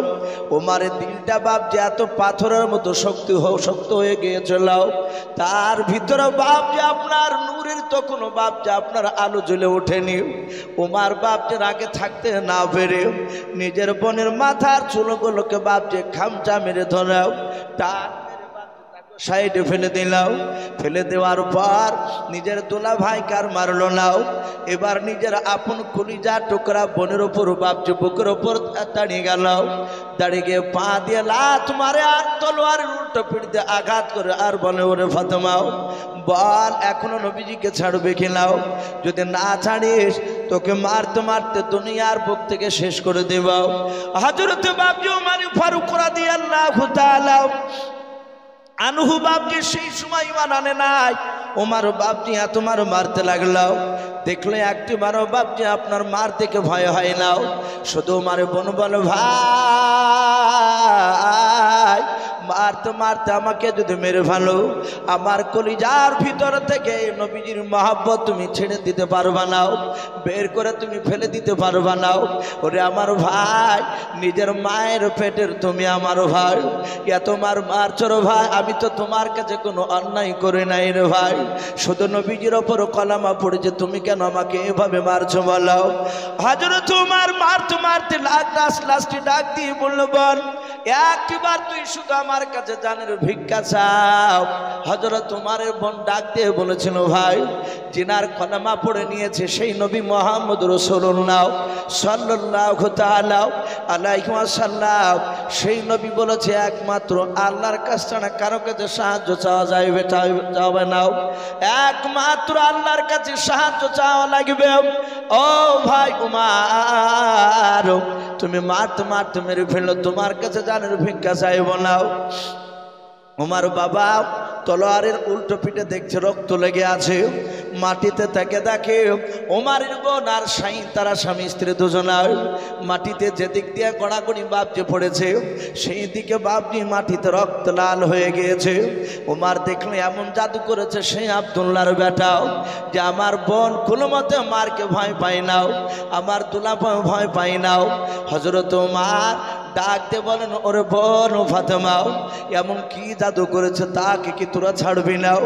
S1: ওমরের দিলটা বাপজি এত পাথরের মতো শক্ত হয়ে গিয়েছিল, তার ভিতরে বাপজি আপনার নূরের তো কোনো বাপজি আপনার আলো জ্বলে ওঠেনি। ওমর বাপজির আগে থাকতে না পেরে নিজের বোনের মাথার চুলগুলোকে বাপজি খামচা মেরে ধরাও, টান সাইডে ফেলে দিলাও। ফেলে দেওয়ার পর নিজের দোলা ভাইকে আর মারলো নাও। এবার নিজের আপন কলিজা টুকরা বোনের ওপর বাপজি বুকের ওপর দাঁড়িয়ে গেল। দাঁড়িয়ে গিয়ে পা দিয়ে লাত মারে আর তলোয়ারের উল্টো পিঠ দিয়ে আঘাত করে আর বলে ওরে ফাতেমাও বল এখনো নবীজিকে ছাড়বে কিনাও? যদি না ছাড়িস তোকে মারতে মারতে দুনিয়ার বুক থেকে শেষ করে দেব। হযরত বাপজি ওমর ফারুক রাদিয়াল্লাহু তাআলা আনহু বাপজি সেই সময় ইমান আনে নাই। ওমর বাপজি তোমার মারতে লাগলো, দেখলে একটি মারো বাপজি আপনার মার থেকে ভয় হয় না। শুধু মারে বোন বলো ভাই মারতে মারতে আমাকে যদি মেরে ফেলো আমার কলিজার ভিতর থেকে নবীজির মহব্বত তুমি ছেড়ে দিতে পারবা না, বের করে তুমি ফেলে দিতে পারবা না। ওরে আমার ভাই নিজের মায়ের পেটের তুমি আমার ভাই, তোমার মারছো ভাই, আমি তো তোমার কাছে কোনো অন্যায় করে নাই রে ভাই, শুধু নবীজির ওপর কলামা পড়েছে, তুমি কেন আমাকে এভাবে মারছো বলো? হযরত ওমর মারতে মারতে লাস্টে ডাক দিয়ে বলল বল একবার তুই শুধু আমার কাছে জানের ভিক্ষা চাও। হযরত ওমরের বোন ডাক দিয়ে বলেছিল ভাই জিনার কলেমা পড়ে নিয়েছে সেই নবী মুহাম্মদ রাসূলুল্লাহ সাল্লাল্লাহু তাআলা আলাইহি ওয়াসাল্লাম, সেই নবী বলেছে একমাত্র আল্লাহর কাছ ছাড়া কারো কাছে সাহায্য চাওয়া যাবে না, একমাত্র আল্লাহর কাছে সাহায্য চাওয়া লাগবে। ও ভাই ওমর তুমি মারতে মারতে মেরে ফেললো, তোমার কাছে জানের ভিক্ষা চাইব না। ওমর বাবা তলোয়ারের উল্টো পিঠে দেখছে রক্ত লেগে আছে, মাটিতে থেকে দেখে ওমরের বোন আর শাহিদ তারা স্বামী স্ত্রী দুজনার মাটিতে যেদিক দিয়ে গড়াগড়ি বাপজি পড়েছে সেই দিকে বাপজি মাটিতে রক্ত লাল হয়ে গিয়েছে। ওমর দেখলে এমন জাদু করেছে সেই আব্দুল্লাহর বেটাও যে আমার বোন কোনো মতে মারকে ভয় পাই নাও, আমার দুলাভাই ভয় পাই নাও। হযরত ওমর ডাক দিয়ে বলেন ওরে বোন ফাতেমাও এমন কি জাদু করেছে তাকে কি তোরা ছাড়বি নাও?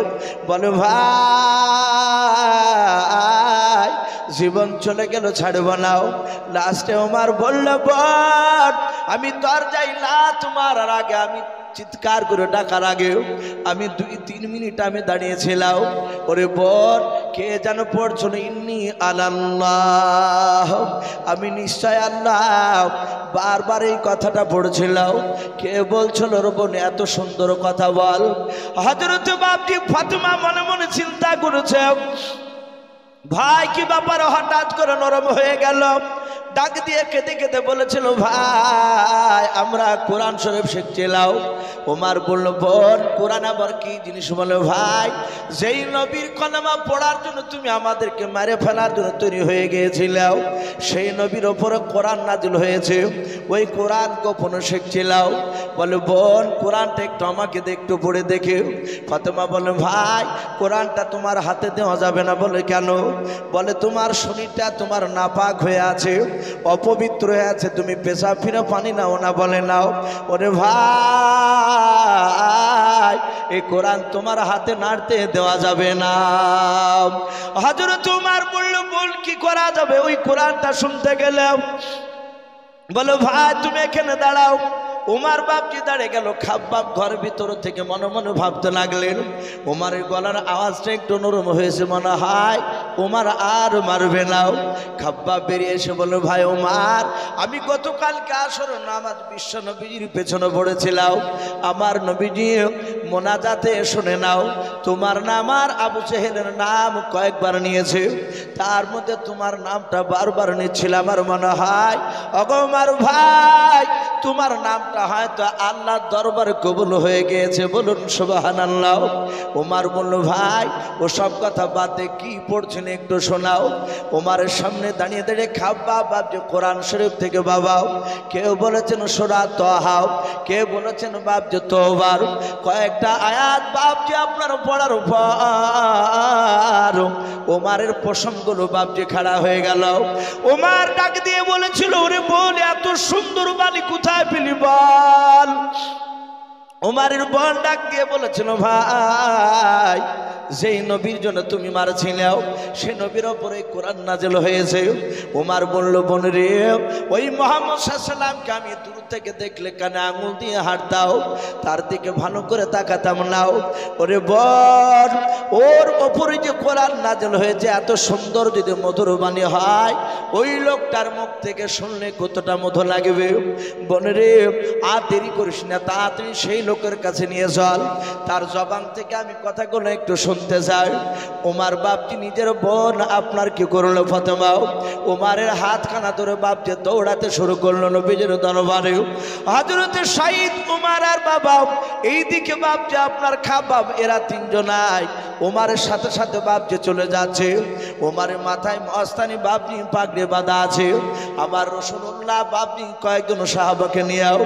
S1: বলে ভাই জীবন চলে গেল ছাড়ব নাও। লাস্টে ওমর বলল বোন আমি দরজায় লাত মারার আগে আমি চিৎকার করে ডাকার আগে আমি 2-3 মিনিট আমি দাঁড়িয়েছিলাম। ওরে বোন কে যেন পড়ছিল ইন্নি আল্লাহ, আমি নিশ্চয় আল্লাহ, বারবার এই কথাটা পড়ছিল। কে বলছিল রে বোন এত সুন্দর কথা বল? হযরত বাপজি ফাতেমা মনে মনে চিন্তা করেছে ভাই কি ব্যাপার হঠাৎ করে নরম হয়ে গেল। ডাক দিয়ে কেঁদে কেঁদে বলেছিল ভাই আমরা কোরআন শরীফ শিখছিলাম। ওমর বলল বোন কোরআন আবার কি জিনিস? বলে ভাই যেই নবীর কলেমা পড়ার জন্য তুমি আমাদেরকে মেরে ফেলার জন্য তৈরি হয়ে গিয়েছিলাম, সেই নবীর ওপরে কোরআন নাজিল হয়েছে, ওই কোরআন গোপনে শিখছিলাম। বলে বোন কোরআনটা একটু আমাকে একটু পড়ে দেখে। ফাতেমা বলে ভাই কোরআনটা তোমার হাতে দেওয়া যাবে না। বলে কেন? বলে তোমার শরীরটা তোমার নাপাক হয়ে আছে, অপবিত্র হয়ে আছে, তুমি পেশাব ফিরে পানি নাও না। বলে নাও। ওরে ভাই এই কোরআন তোমার হাতে নাড়তে দেওয়া যাবে না। হযরত ওমর বলল বল কি করা যাবে? ওই কোরআনটা শুনতে গেলাম। বলো ভাই তুমি এখানে দাঁড়াও। ওমর বাপজি দাঁড়িয়ে গেল। খাব্বাব ঘরের ভিতর থেকে মনে মনে ভাবতে লাগলেন ওমরের গলার আওয়াজটা একটু নরম হয়েছে, মনে হয় ওমর আর মারবে না। খাব্বাব বেরিয়ে এসে বলল ভাই ওমর আমি গতকালকে আসর নামাজ বিশ্ব নবীজির পেছনে পড়েছিলাম, আমার নবীজি মোনাজাতে শুনে নাও তোমার নাম আর আবু জেহেলের নাম কয়েকবার নিয়েছে, তার মধ্যে তোমার নামটা বারবার নিচ্ছিল। আমার মনে হয় ওগো ওমর ভাই তোমার নামটা হয়তো আল্লাহর দরবারে কবুল হয়ে গিয়েছে। বলুন সুবহানাল্লাহ। ওমর বলল ভাই ও সব কথা বাদ দিয়ে কি পড়ছেন একটু শোনাও। ওমরের সামনে দাঁড়িয়ে দাঁড়িয়ে খাব্বাব বাপজি কোরআন শরীফ থেকে বাবাও, কেউ বলেছেন সূরা তাহা, কেউ বলেছেন বাপজি তওবার, কয়েকটা আয়াত বাপজি আপনার পড়ার উপর ওমরের প্রসঙ্গগুলো বাপজি খাড়া হয়ে গেল। ওমর ডাক দিয়ে বলেছিল ওরে বল এত সুন্দর বাণী কোথায় পেলি বল? ওমরের বোন ডাক দিয়ে বলেছিল ভাই যেই নবীর জন্য তুমি মারছিলাও সেই নবীর ওপরে কোরআন নাজিল হয়েছে। ওমর বলল বোন রে ওই মুহাম্মদ সাল্লাল্লাহু আলাইহি ওয়াসাল্লামকে আমি দূর থেকে দেখলে কানে আঙুল দিয়ে হাত দাও, তার দিকে ভালো করে তাকাতাম নাও। ওরে বোন ওর ওপরে যে কোরআন নাজিল হয়েছে এত সুন্দর যদি মধুর বাণী হয় ওই লোকটার মুখ থেকে শুনলে কতটা মধুর লাগবে। বোন রে আর দেরি করিস না, তাড়াতাড়ি সেই লোকের কাছে নিয়ে চল, তার জবান থেকে আমি কথাগুলো একটু শুনতে চাই। ওমর বাপজি নিজের বোন আপনার কি করলো ফাতেমা, ওমরের হাতখানা ধরে বাপজি দৌড়াতে শুরু করলো নবীজির দরবারে। হযরতে সাইদ ওমর আর বাবা এইদিকে বাপজি আপনার খাব্বাব এরা তিনজনাই ওমরের সাথে সাথে বাপজি চলে যাচ্ছে। ওমরের মাথায় মস্তানি বাপজি পাগড়ি বাঁধা আছে। আমার রাসূলুল্লাহ বাপজি কয়েকজন সাহাবাকে নিয়েও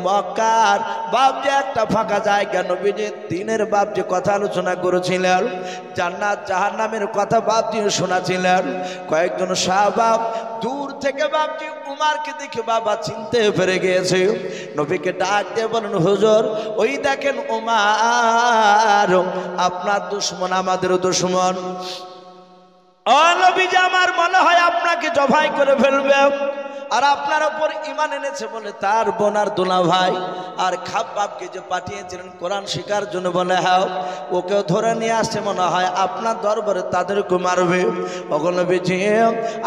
S1: মক্কার বাপজি একটা ফাঁকা জায়গা নবীজি দিনের বাপজি কথা আলোচনা করেছিলেন, জান্নাত জাহান্নামের কথা বাপজি শোনাছিলেন। কয়েকজন সাহাবা দূর থেকে বাপজি উমারকে দেখে বাবা চিনতে পেরে গিয়েছে। নবীকে ডাক দিয়ে বলেন হুজুর ওই দেখেন উমার আপনার দুশমন আমাদেরও দুশমন। ও নবীজি আমার মনে হয় আপনাকে জবাই করে ফেলবে, আর আপনার উপর ঈমান এনেছে বলে তার বোনার দোলা ভাই আর খাব্বাবকে যে পাঠিয়েছিলেন কোরআন শিকার জন্য বলে হ্যাঁ ওকেও ধরে নিয়ে আসছে, মনে হয় আপনার দরবারে তাদেরকে মারবে। ওগো নবীজি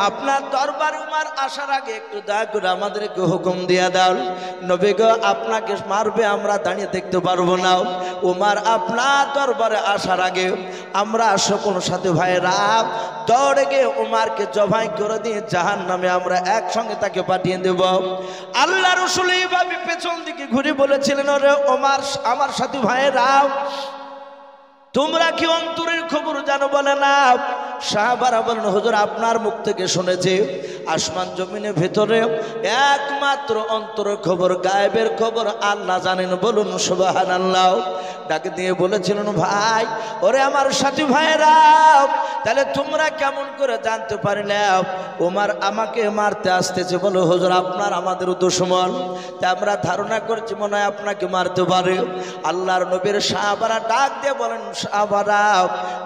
S1: আপনার দরবারে উমার আসার আগে একটু দয়া করে আমাদেরকে হুকুম দিয়ে দাও, নবী গো আপনাকে মারবে আমরা দাঁড়িয়ে দেখতে পারবো না। উমার আপনার দরবারে আসার আগে আমরা সকল সাথী ভাইরা দৌড়ে গিয়ে উমারকে জবাই করে দিয়ে জাহান্নামে আমরা একসঙ্গে তাকে পাঠিয়ে দেব। আল্লাহ রাসূল এইভাবে পেছন দিকে ঘুরে বলেছিলেন ওরে ওমর আমার সাথী ভাইরা তোমরা কি অন্তরের খবর জানো? বলে না। সাহাবারা বলেন হুজুর আপনার মুখ থেকে শুনেছি আসমান জমিনের ভেতরে একমাত্র অন্তরের খবর গায়েবের খবর আল্লাহ জানেন। বলুন সুবহানাল্লাহ। ডাকে দিয়ে বলেছিলেন ভাই ওরে আমার সাথী ভাইরা তাহলে তোমরা কেমন করে জানতে পারলে ওমর আমাকে মারতে আসতেছে? বলো হুজুর আপনার আমাদের দুশমন, তা আমরা ধারণা করছি মনে হয় আপনাকে মারতে পারে। আল্লাহর নবীর সাহাবারা ডাক দিয়ে বলেন সাহাবারা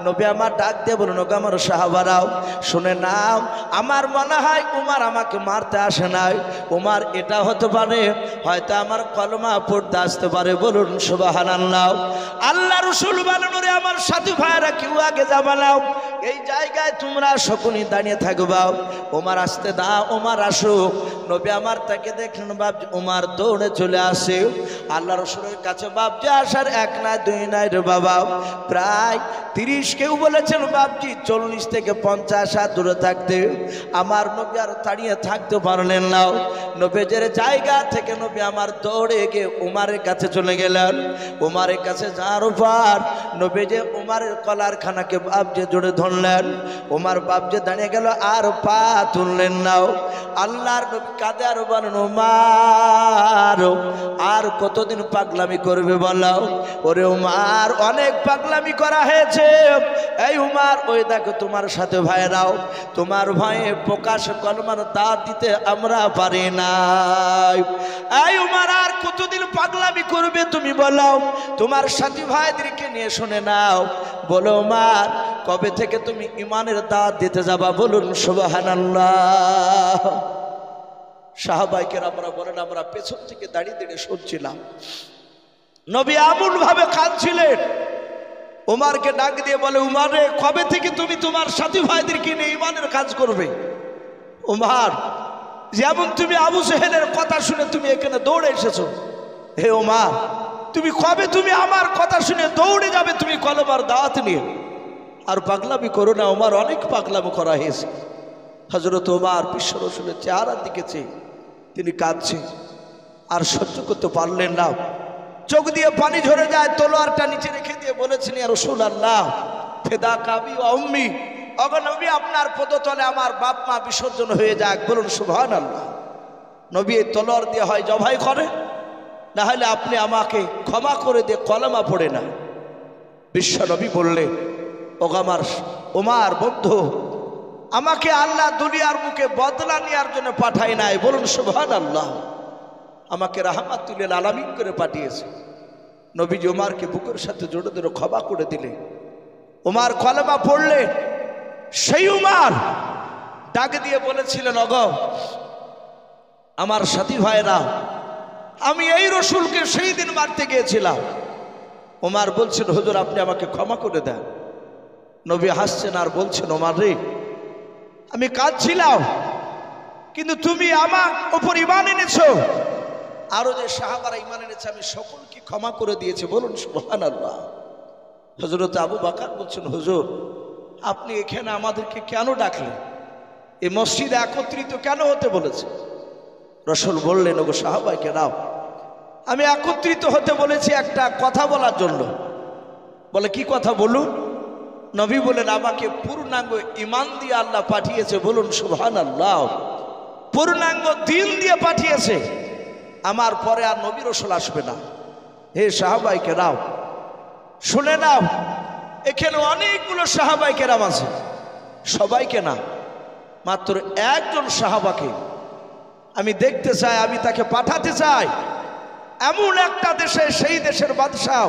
S1: নবী আমার ডাক দিয়ে বলেন ওগো আমার সাহাবারাও শুনে নাও আমার মনে হয় উমর আমাকে মারতে আসে নাই, উমর এটা হতে পারে হয়তো আমার কলমা পড়তে আসতে পারে। বলুন সুবহানাল্লাহ। আল্লাহ রাসূল বলেন ওরে আমার সাথী ভাইরা কেউ আগে যাবে না, এই জায়গায় তোমরা সকলেই দাঁড়িয়ে থাকবা। ওমর আসতে দাও, ওমর আসুক। নবী আমার তাকে দেখলেন বাপজি উমর দৌড়ে চলে আসে আল্লাহ রাসূলের কাছে। বাপজি আসার এক না দুই নাই রে বাবা, প্রায় 30 কেউ বলেছেন বাপজি 40 থেকে 50 হাত দূরে থাকতে আমার নবী নবী আর দাঁড়িয়ে থাকতে পারলেন না। নবীজের জায়গা থেকে নবী আমার দৌড়ে গিয়ে উমারের কাছে চলে গেলেন। উমারের কাছে যাওয়ার পর নবী যে উমারের কলার খানাকে বাপজে জোরে ধরলেন। উমার বাপজে দাঁড়িয়ে গেল, আর পা তুললেন না। আল্লাহর নবী কাঁদে আর বলেন, উমার আর কতদিন পাগলামি করবে বলো? ওরে উমার, অনেক পাগলামি করা হয়েছে। এই উমার, ওই দেখো তোমার সাথে ভাইরাও, তোমার ভয়ে প্রকাশ কলমার দাঁত দিতে আমরা পারি না। এই উমার, আর কতদিন পাগলামি করবে তুমি বলো? তোমার সাথী ভাইদেরকে নিয়ে শুনে নাও। বলো উমার, কবে থেকে তুমি ইমানের দাঁত দিতে যাবা? বলুন সুবহানাল্লাহ। সাহাবাইকের আমরা বলেন, আমরা পেছন থেকে দাঁড়িয়ে দাঁড়িয়ে শুনছিলাম। নবী এমন ভাবে কাঁদছিলেন। উমারকে ডাক দিয়ে বলে, উমার রে, কবে থেকে তুমি তোমার সাথী ভাইদেরকে নিয়ে ইমানের কাজ করবে? উমার, যেমন তুমি আবু জেহেলের কথা শুনে তুমি এখানে দৌড়ে এসেছো, হে উমার, তুমি কবে তুমি আমার কথা শুনে দৌড়ে যাবে তুমি কলমার দাওয়াত নিয়ে? আর পাগলামি করো না উমার, অনেক পাগলামি করা হয়েছে। হযরত উমার বিশ্ব রাসূলের চেহারার দিকে চেয়ে তিনি কাঁদছেন, আর সহ্য করতে পারলেন না। চোখ দিয়ে পানি ঝরে যায়। তলোয়ারটা নিচে রেখে দিয়ে বলেছেন, ইয়া রাসূলুল্লাহ, ফিদাকা আবি ওয়া উম্মি, ওগো নবী, আপনার পদতলে আমার বাপ মা বিসর্জন হয়ে যাক। বলুন সুবহানাল্লাহ। নবী এই তলোয়ার দিয়ে হয় জবাই করে, না হলে আপনি আমাকে ক্ষমা করে দিয়ে কলমা পড়ে না। বিশ্ব নবী বললেন, ওগো আমার উমার বন্ধু, আমাকে আল্লাহ দুনিয়ার মুখে বদলা নেওয়ার জন্য পাঠায় নাই। বলুন সুবহানাল্লাহ। আমাকে রাহমাতুল লিল আলামিন করে পাঠিয়েছে। নবীজি উমারকে বুকের সাথে জোড়ে ধরে ক্ষমা করে দিলে। উমার কলমা পড়লে। সেই উমার ডাক দিয়ে বলেছিলেন, ওগো আমার সাথী ভাইরা, আমি এই রসুলকে সেই দিন মারতে গিয়েছিলাম। উমার বলছেন, হুজুর আপনি আমাকে ক্ষমা করে দেন। নবী হাসছেন আর বলছেন, উমার রে, আমি কাঁদছিলাম, কিন্তু তুমি আমার উপর ঈমান এনেছো। আরো যে সাহাবারা ঈমান এনেছে আমি সকলকে ক্ষমা করে দিয়েছি। বলুন সুবহানাল্লাহ। হযরত আবু বকর বলছেন, হুজুর আপনি এখানে আমাদেরকে কেন ডাকলেন? এই মসজিদে একত্রিত কেন হতে বলেছে? রাসূল বললেন, ওগো সাহাবায়ে কেরাম, আমি একত্রিত হতে বলেছি একটা কথা বলার জন্য। বলে, কি কথা বলুন? নবী বলেন, আমাকে পূর্ণাঙ্গ ঈমান দিয়ে আল্লাহ পাঠিয়েছে। বলুন সুবহানাল্লাহ। পূর্ণাঙ্গ দিন দিয়ে পাঠিয়েছে। আমার পরে আর নবী রাসূল আসবে না। হে সাহাবায়ে কেরাম, শুনে নাও, এখানে অনেকগুলো সাহাবায়ে কেরাম আছে। সবাইকে না, মাত্র একজন সাহাবাকে আমি দেখতে চাই, আমি তাকে পাঠাতে চাই এমন একটা দেশে, সেই দেশের বাদশাহ,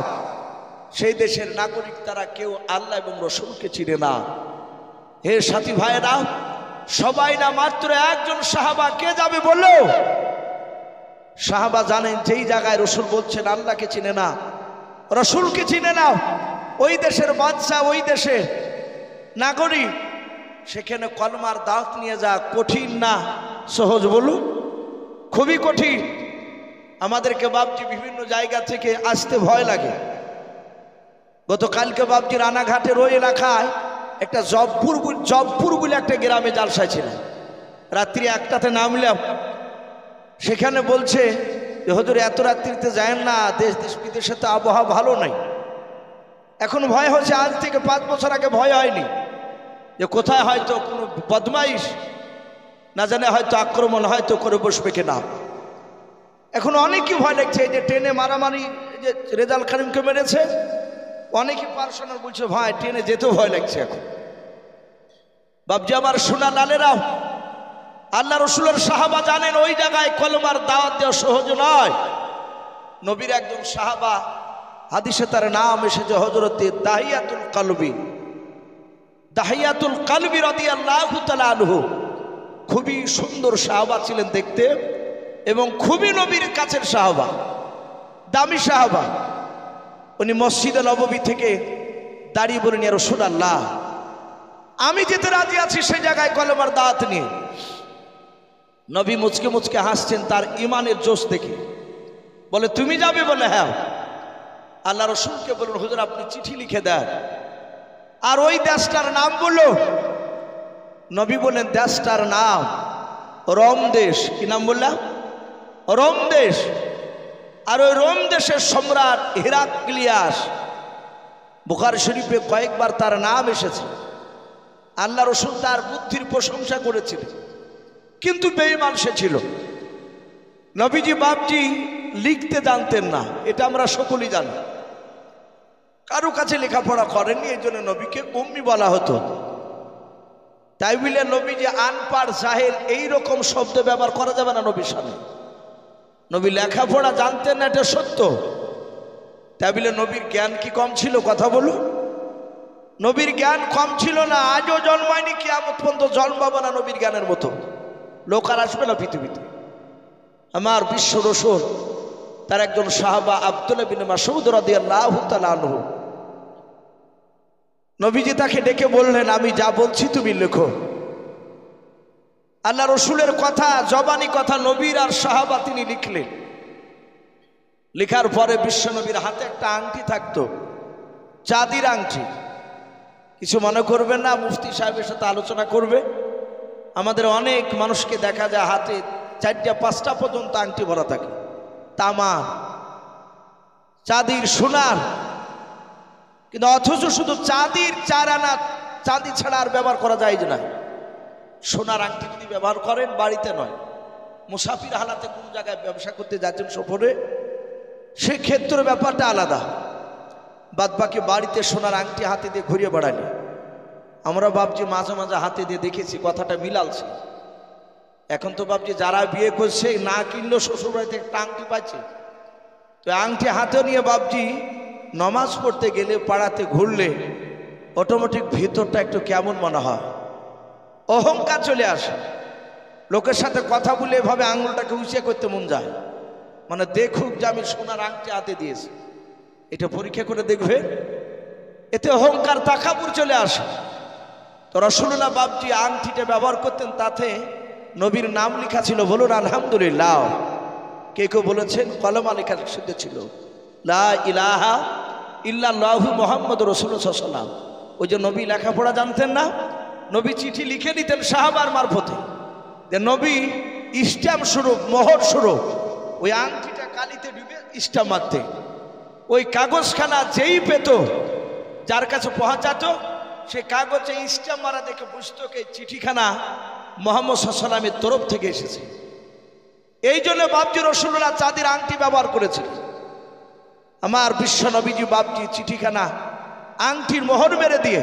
S1: সেই দেশের নাগরিক, তারা কেউ আল্লাহ এবং রাসূলকে চিনে না। হে সাথী ভাইরা, সবাই না, মাত্র একজন সাহাবা। কে যাবে বললো? সাহাবা জানেন যেই জায়গায় রাসূল বলছেন আল্লাহকে চিনে না, রাসূলকে চিনে না, ওই দেশের বাদশাহ, ওই দেশের নাগরিক, সেখানে কলমার দাওয়াত নিয়ে যা কঠিন না সহজ? বলুন, খুবই কঠিন। আমাদেরকে বাপজি বিভিন্ন জায়গা থেকে আসতে ভয় লাগে। গতকালকে বাপজি রানাঘাটের ওই এলাকায় একটা জবপুর বলে একটা গ্রামে জালসা ছিল। রাত্রি 1টাতে নামলাম। সেখানে বলছে যে হুজুর এত রাত্রিতে যায় না, দেশ বিদেশে তো আবহাওয়া ভালো নাই। এখন ভয় হচ্ছে, আজ থেকে 5 বছর আগে ভয় হয়নি, যে কোথায় হয়তো কোনো বদমাইশ না জানে হয়তো আক্রমণ হয়তো করে বসবে কিনা। এখন অনেকই ভয় লাগছে। এই যে ট্রেনে মারামারি, যে রেজাল কারিমকে মেরেছে, অনেকই পার্সোনাল বলছে ভাই ট্রেনে যেতেও ভয় লাগছে এখন। বাপজি আমার সোনা লালেরাও, আল্লাহ রসুলের সাহাবা জানেন ওই জায়গায় কলমার দাওয়াত দেওয়া সহজ নয়। নবীর একজন সাহাবা, হাদিসে তার নাম এসেছে হযরতে দাহিয়াতুল কালবি রাদিয়াল্লাহু তাআলা আনহু। খুবই সুন্দর সাহাবা ছিলেন দেখতে, এবং খুবই নবীর কাছের সাহাবা, দামি সাহাবা। উনি মসজিদে নববী থেকে দাঁড়িয়ে বলেন, ইয়া রাসূলুল্লাহ, আমি যেতে রাজি আছি সেই জায়গায় কলমার দাওয়াত নিয়ে। নবী মুচকে মুচকে হাসছেন তার ইমানের জোশ দেখে। বলে, তুমি যাবে? বলে, হ্যাঁ। আল্লাহ রসুলকে বলুন, হুজুর আপনি চিঠি লিখে দেন। আর ওই দেশটার নাম বলল। নবী বলেন, দেশটার নাম রোম দেশ, কি নাম বললাম? রোম দেশ। আর ওই রোম দেশের সম্রাট হিরাক্লিয়াস, বুখারী শরীফে কয়েকবার তার নাম এসেছে। আল্লাহ রসুল তার বুদ্ধির প্রশংসা করেছিলেন, কিন্তু বেঈমান সে ছিল। নবীজি বাপজি লিখতে জানতেন না, এটা আমরা সকলেই জানি। কারো কাছে লেখাপড়া করেননি, এই জন্য নবীকে উম্মি বলা হতো। তাই বলে নবী যে আনপাড় জাহেল এইরকম শব্দ ব্যবহার করা যাবে না নবীর সামনে। নবী লেখাপড়া জানতেন না, এটা সত্য। তাই বলে নবীর জ্ঞান কি কম ছিল? কথা বলুন, নবীর জ্ঞান কম ছিল না। আজও জন্মায়নি, কিয়ামত পর্যন্ত জন্মাবে না নবীর জ্ঞানের মতো লোক আর আসবে না পৃথিবীতে। আমার বিশ্ব রসূল তার একজন সাহাবা আব্দুল্লাহ বিন মাসউদ রাদিয়াল্লাহু তাআলা আনহু, নবীজি তাকে ডেকে বললেন, আমি যা বলছি তুমি লেখো। আল্লাহ রসুলের কথা, জবানি কথা, নবীর আর সাহাবা তিনি লিখলেন। লেখার পরে বিশ্ব নবীর হাতে একটা আংটি থাকতো, চাঁদির আংটি। কিছু মনে করবেন না, মুফতি সাহেবের সাথে আলোচনা করবে। আমাদের অনেক মানুষকে দেখা যায় হাতে 4টা 5টা পর্যন্ত আংটি ভরা থাকে, তামা, চাঁদির, সোনার। কিন্তু অথচ শুধু চাঁদির 4 আনা চাঁদি ছাড়া আর ব্যবহার করা যায় না। সোনার আংটি যদি ব্যবহার করেন বাড়িতে নয়, মুসাফির হালাতে কোনো জায়গায় ব্যবসা করতে যাচ্ছেন সফরে, সেক্ষেত্রে ব্যাপারটা আলাদা। বাদ বাকি বাড়িতে সোনার আংটি হাতে দিয়ে ঘুরিয়ে বেড়ানি। আমরা বাপজি মাঝে মাঝে হাতে দিয়ে দেখেছি, কথাটা মিলালছে। এখন তো বাপজি যারা বিয়ে করছে না কিনলেও শ্বশুরবাড়িতে একটা আংটি পাচ্ছে, তো আংটি হাতে নিয়ে বাপজি নমাজ পড়তে গেলে, পাড়াতে ঘুরলে অটোমেটিক ভিতরটা একটু কেমন মনে হয়, অহংকার চলে আসে। লোকের সাথে কথা বলে এভাবে আঙুলটাকে উঁচিয়ে করতে মন যায়, মানে দেখুক যে আমি সোনার আংটি হাতে দিয়েছি। এটা পরীক্ষা করে দেখবে, এতে অহংকার তাকাবুর চলে আসে। তো রাসূলুল্লাহ বাপজি আংটিটা ব্যবহার করতেন, তাতে নবীর নাম লেখা ছিল। বলুন আলহামদুলিল্লাহ। কে কেউ বলেছেন কলমা লেখা ছিল, লা ইলাহা ইল্লাল্লাহু মুহাম্মাদুর রাসূলুল্লাহ সাল্লাল্লাহু আলাইহি ওয়াসাল্লাম। ওই যে নবী লেখাপড়া জানতেন না, নবী চিঠি লিখে নিতেন সাহাবার মারফতে। যে নবী স্ট্যাম্প স্বরূপ, মোহর স্বরূপ ওই আংটিটা কালিতে ডুবে স্ট্যাম্প মারতে। ওই কাগজখানা যেই পেত, যার কাছে পৌঁছাতো, সেই কাগজে স্ট্যাম্প মারা দেখে বুঝতো এই চিঠিখানা মুহাম্মদ সাল্লাল্লাহু আলাইহি ওয়াসাল্লামের তরফ থেকে এসেছে। এই জন্য বাপজি রাসূলুল্লাহ চাঁদির আংটি ব্যবহার করেছিলেন। আমার বিশ্ব নবীজি বাপজি চিঠিখানা আংটির মোহর মেরে দিয়ে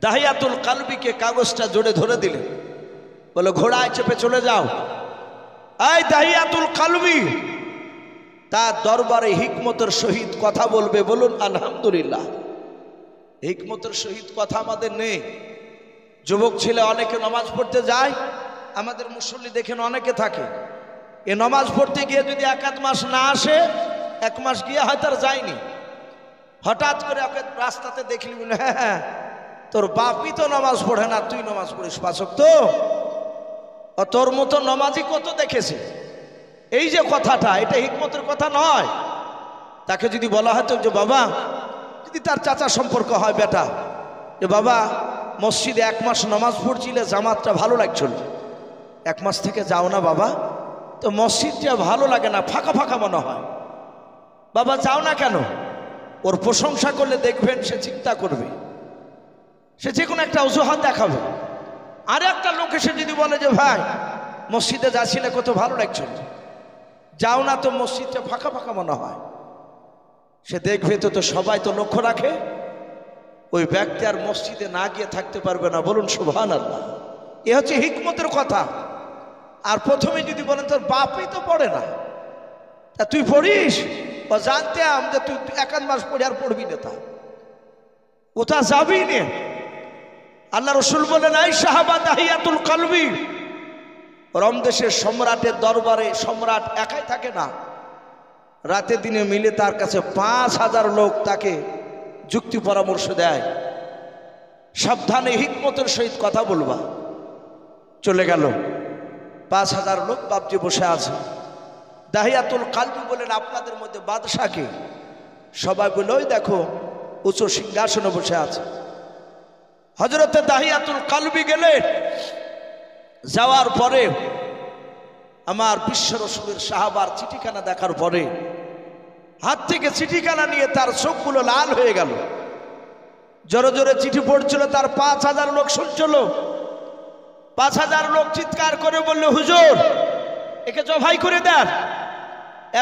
S1: দাহিয়াতুল কালবিকে কাগজটা জোরে ধরে দিলেন, বলে ঘোড়ায় চেপে চলে যাও। এই দাহিয়াতুল কালবি তার দরবারে হিকমতের সহিত কথা বলবে। বলুন আলহামদুলিল্লাহ। হিকমতের সহিত কথা আমাদের নেই। যুবক ছেলে অনেকে নামাজ পড়তে যায়, আমাদের মুসল্লি দেখেন অনেকে থাকে, এ নামাজ পড়তে গিয়ে যদি 1-1 মাস না আসে, 1 মাস গিয়ে হয়তো আর যায়নি, হঠাৎ করে ওকে রাস্তাতে দেখলি, বলে হ্যাঁ তোর বাপই তো নামাজ পড়ে না, তুই নামাজ পড়িস 5 ওয়াক্ত, তোর মতো নামাজি কত দেখেছে। এই যে কথাটা, এটা হিকমতের কথা নয়। তাকে যদি বলা হতো যে বাবা, যদি তার চাচা সম্পর্ক হয় বেটা, যে বাবা মসজিদে 1 মাস নামাজ পড়ছিলে, জামাতটা ভালো লাগছিল, 1 মাস থেকে যাও না বাবা, তো মসজিদটা ভালো লাগে না, ফাঁকা ফাঁকা মনে হয়, বাবা যাও না কেন? ওর প্রশংসা করলে দেখবেন সে চিন্তা করবে, সে যে কোনো একটা অজুহাত দেখাবে। আর একটা লোক এসে যদি বলে যে ভাই মসজিদে যাচ্ছিলে কত ভালো লাগছিল, যাও না, তো মসজিদটা ফাঁকা ফাঁকা মনে হয়, সে দেখবে তো সবাই তো লক্ষ্য রাখে, ওই ব্যক্তি আর মসজিদে না গিয়ে থাকতে পারবে না। বলুন সুবহানাল্লাহ। এ হচ্ছে হিকমতের কথা। আর প্রথমে যদি বলেন তোর বাপই তো পড়ে না, তা তুই পড়িস, ও জানতাম যে তুই 1-1 মাস পড়ে আর পড়বি না, তা ওটা যাবি নে। আল্লাহ রসুল বলেন, এই সাহাবা দাহিয়াতুল কালবি, রোম দেশের সম্রাটের দরবারে সম্রাট একাই থাকে না, রাতে দিনে মিলে তার কাছে 5000 লোক তাকে যুক্তি পরামর্শ দেয়, সাবধানে হিকমতের সহিত কথা বলবা। চলে গেল 5000 লোক বাপজি বসে আছে। দাহিয়াতুল কালবি বলেন, আপনাদের মধ্যে বাদশাকে? সবাই বলে ওই দেখো উঁচু সিংহাসনে বসে আছে। হযরতে দাহিয়াতুল কালবি গেলেন, যাওয়ার পরে আমার বিশ্ব রসুলের সাহাবার চিঠিখানা দেখার পরে হাত থেকে চিঠিখানা নিয়ে তার চোখগুলো লাল হয়ে গেল। জোরে জোরে চিঠি পড়ছিল, তার 5000 লোক শুনছিল। 5000 লোক চিৎকার করে বলল, হুজুর একে জবাই করে দেন।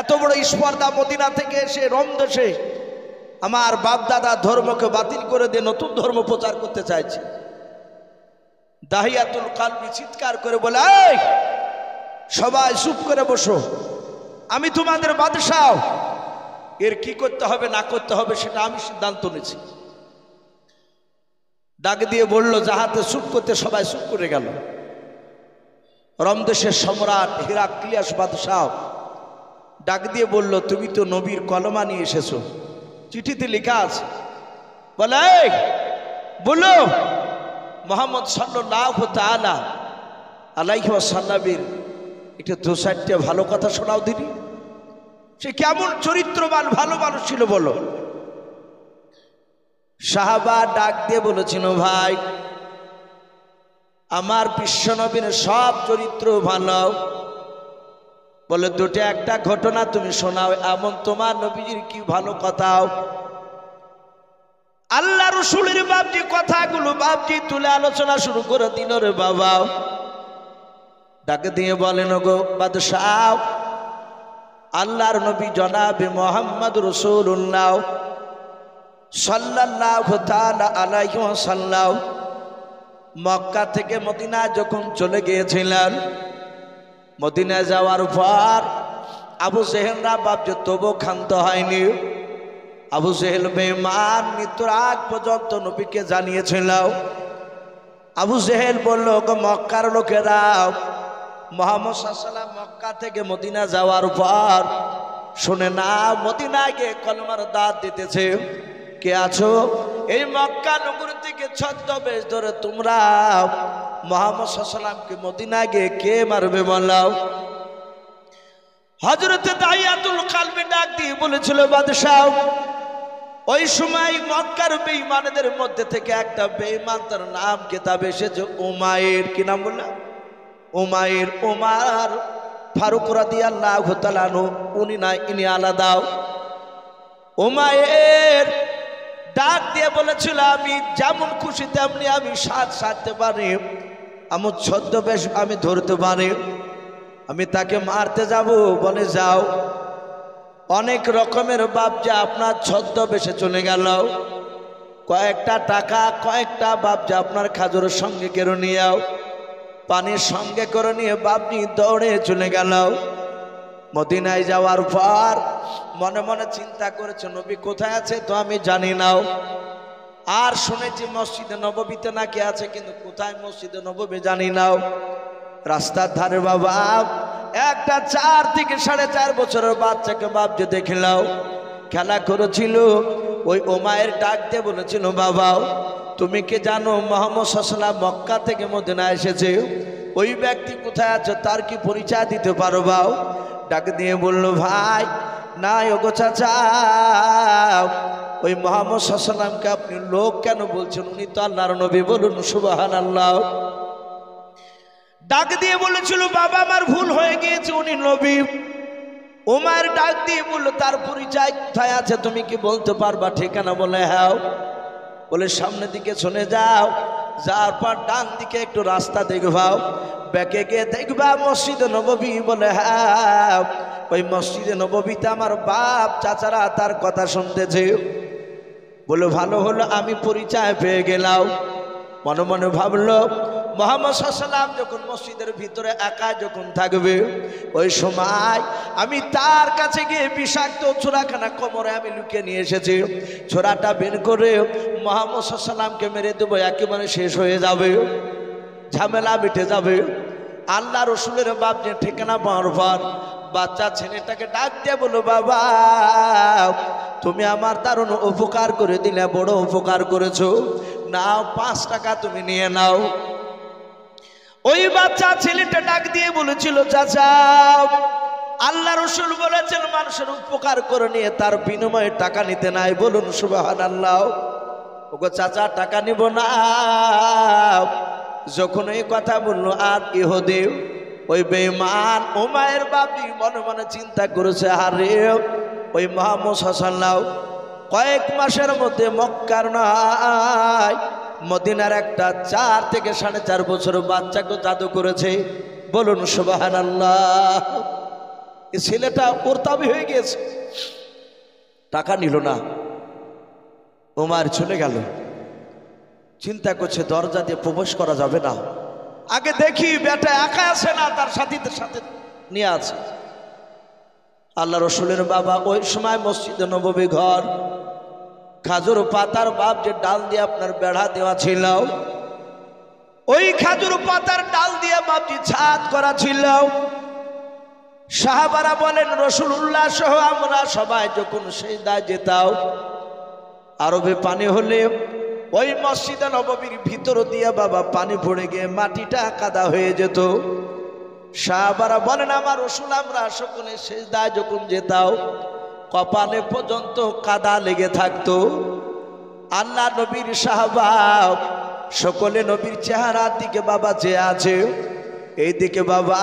S1: এত বড় স্পর্ধা, মদিনা থেকে এসে রমদেশে আমার বাপ দাদা ধর্মকে বাতিল করে দিয়ে নতুন ধর্ম প্রচার করতে চাইছে। দাহিয়াতুল কালবি চিৎকার করে বলে, এই সবাই চুপ করে বসো, আমি তোমাদের বাদশাহ, এর কি করতে হবে না করতে হবে সেটা আমি সিদ্ধান্ত নিয়েছি। ডাক দিয়ে বলল, যাহাতে চুপ করতে, সবাই চুপ করে গেল। রমদেশের সম্রাট হিরাক্লিয়াস বাদশাহ ডাক দিয়ে বলল, তুমি তো নবীর কলমা নিয়ে এসেছো, চিঠিতে লেখা আছে, বলে এই বলো মুহাম্মদ সাল্লাল্লাহু তাআলা আলাইহি ওয়াসাল্লামের এটা 2-4টা ভালো কথা শোনাও দিদি। সে কেমন চরিত্রবান ভালো মানুষ ছিল বলো। সাহাবা ডাক দিয়ে বলেছিল, ভাই আমার বিশ্বনবীর সব চরিত্র ভালো, বলে দুটো একটা ঘটনা তুমি শোনাও, এমন তোমার নবীজির কি ভালো কথাও। আল্লাহ রসুলের বাপজি কথাগুলো বাপজি তুলে আলোচনা শুরু করে দিল। রে বাবা ডাকে দিয়ে বলেন, গো বাদশাহ, আল্লাহর নবী জনাবে মোহাম্মদ রাসূলুল্লাহ সাল্লাল্লাহু তাআলা আলাইহি ওয়াসাল্লাম মক্কা থেকে মদিনা যখন চলে গিয়েছিলেন, মদিনায় যাওয়ার পর আবু জেহেলরা বাপজি তবু ক্ষান্ত হয়নি। আবু জেহেল বেঈমান মৃত্যুর আগ পর্যন্ত নবীকে জানিয়েছিল। আবু জেহেল বলল, মক্কার লোকেরা, মুহাম্মদ সাল্লাল্লাহু আলাইহি ওয়াসাল্লাম মক্কা থেকে মদিনা যাওয়ার পর শুনে না মদিনায় গিয়ে কলমার দাওয়াত দিতেছে। কে আছো? এই মক্কা নগরী থেকে ছদ্মবেশ ধরে তোমরা মুহাম্মদ সাল্লাল্লাহু আলাইহি ওয়াসাল্লামকে মদিনায় গিয়ে কে মারবে বলাও। হযরত দাহিয়াতুল কালবি ডাক দিয়ে বলেছিল, বাদশাহ ওই সময় মক্কার বেঈমানদের মধ্যে থেকে একটা বেঈমান, তার নাম কিতাবে এসেছে উমাইর। কি নাম বললাম? উমাইর। উমার ফারুক রাদিয়াল্লাহু তাআলা আনহু, উনি না, ইনি আলাদা। উমাইর ডাক দিয়ে বলেছিল, আমি যেমন খুশি তেমনি আমি সাজতে পারি, আমার ছদ্মবেশ আমি ধরতে পারি, আমি তাকে মারতে যাব। বলে যাও। অনেক রকমের বাপ যা আপনার ছদ্মবেশে চলে গেল, কয়েকটা টাকা কয়েকটা বাপ যা আপনার খাজুরের সঙ্গে করে নিয়ে আও, পানির সঙ্গে করে নিয়ে বাপনি দৌড়ে চলে গেল। মদিনায় যাওয়ার পর মনে মনে চিন্তা করেছে, নবী কোথায় আছে তো আমি জানি নাও, আর শুনেছি মসজিদে নববীতে নাকি আছে, কিন্তু কোথায় মসজিদে নববী জানি নাও। রাস্তার ধারে বাবা একটা 4 থেকে 4.5 বছরের বাচ্চাকে বাপ যে দেখিলাও খেলা করেছিল। ওই উমাইর ডাক দিয়ে বলেছিল, বাবা তুমি কি জানো মুহাম্মদ সাল্লাল্লাহু আলাইহি ওয়াসাল্লাম মক্কা থেকে মদিনা এসেছে, ওই ব্যক্তি কোথায় আছে তার কি পরিচয় দিতে পারবা? ডাক দিয়ে বলল, ভাই না ওগো চাচা, ওই মুহাম্মদ সাল্লাল্লাহু আলাইহি ওয়াসাল্লামকে আপনি লোক কেন বলছেন, উনি তো আল্লাহর নবী, বলুন সুবহানাল্লাহ। ডাক দিয়ে বলেছিল, বাবা আমার ভুল হয়ে গিয়েছে, উনি নবী। উমার ডাক দিয়ে বলল, তার পরিচয় কোথায় আছে তুমি কি বলতে পারবা? ঠিকানা? বলে হ্যাঁ। বলে সামনের দিকে চলে যাও, যাওয়ার পর ডান দিকে একটু রাস্তা দেখবাও, ব্যাকে গিয়ে দেখবা মসজিদে নববী। বলে হ্যাঁ, ওই মসজিদে নববীতে আমার বাপ চাচারা তার কথা শুনতেছে। বলে ভালো হলো, আমি পরিচয় পেয়ে গেলাম। মনে মনে ভাবলো, মুহাম্মদ সাল্লাল্লাহু আলাইহি ওয়াসাল্লাম যখন মসজিদের ভিতরে একা যখন থাকবে, ওই সময় আমি তার কাছে গিয়ে বিষাক্ত ছোরাখানা কোমরে আমি লুকিয়ে নিয়ে এসেছি। ছোরাটা বের করে মুহাম্মদ সাল্লাল্লাহু আলাইহি ওয়াসাল্লামকে মেরে দেবো, একেবারে শেষ হয়ে যাবে, ঝামেলা মিটে যাবে। আল্লাহ রসুলের বাপ যে ঠিকানা পাওয়ার পর বাচ্চা ছেলেটাকে ডাক দিয়ে বলো, বাবা তুমি আমার দারুণ উপকার করে দিলে, বড় উপকার করেছো, নাও 5 টাকা তুমি নিয়ে নাও। ওই বাচ্চা ছেলেটা ডাক দিয়ে বলেছিল, চাচা আল্লাহ রসুল বলেছেন মানুষের উপকার করে নিয়ে তার বিনিময়ে টাকা নিতে নাই, বলুন সুবহানাল্লাহ। ওগো চাচা টাকা নিব না, যখন এই কথা বললো আর ইহুদি ওই বেঈমান উমাইর বাপজি মনে মনে চিন্তা করেছে, আরে ওই মুহাম্মদ সাল্লাল্লাহু কয়েক মাসের মধ্যে মক্কার নয় মদিনার একটা 4 থেকে 4.5 বছর বাচ্চাকে জাদু করেছে। বলুন সুবহানাল্লাহ। এই ছেলেটা প্রতাপী হয়ে গেছে, টাকা নিল না, উমার চলে গেল। চিন্তা করছে দরজা দিয়ে প্রবেশ করা যাবে না, আগে দেখি বেটা একা আছে না তার সাথীদের সাথে নিয়ে আছে। আল্লাহ রসুলের বাবা ওই সময় মসজিদে নববী ঘর, খাজুর পাতার বাপ যে ডাল দিয়ে আপনার বেড়া দেওয়া ছিল, ওই খাজুর পাতার ডাল দিয়ে বাপজি ছাদ করা ছিল। সাহাবারা বলেন রাসূলুল্লাহ সহ আমরা সবাই যখন সিজদায় যেতাম, আরবে পানি হলে ওই মসজিদে নববীর ভিতর দিয়ে বাবা পানি পড়ে গিয়ে মাটিটা কাদা হয়ে যেত। সাহাবারা বলেন আমার রাসূল আমরা সকলে সিজদায় যখন যেতাম কপালে পর্যন্ত কাদা লেগে থাকতো। আল্লাহ নবীর সাহাবা সকলে নবীর চেহারার দিকে বাবা চেয়ে আছে, এই দিকে বাবা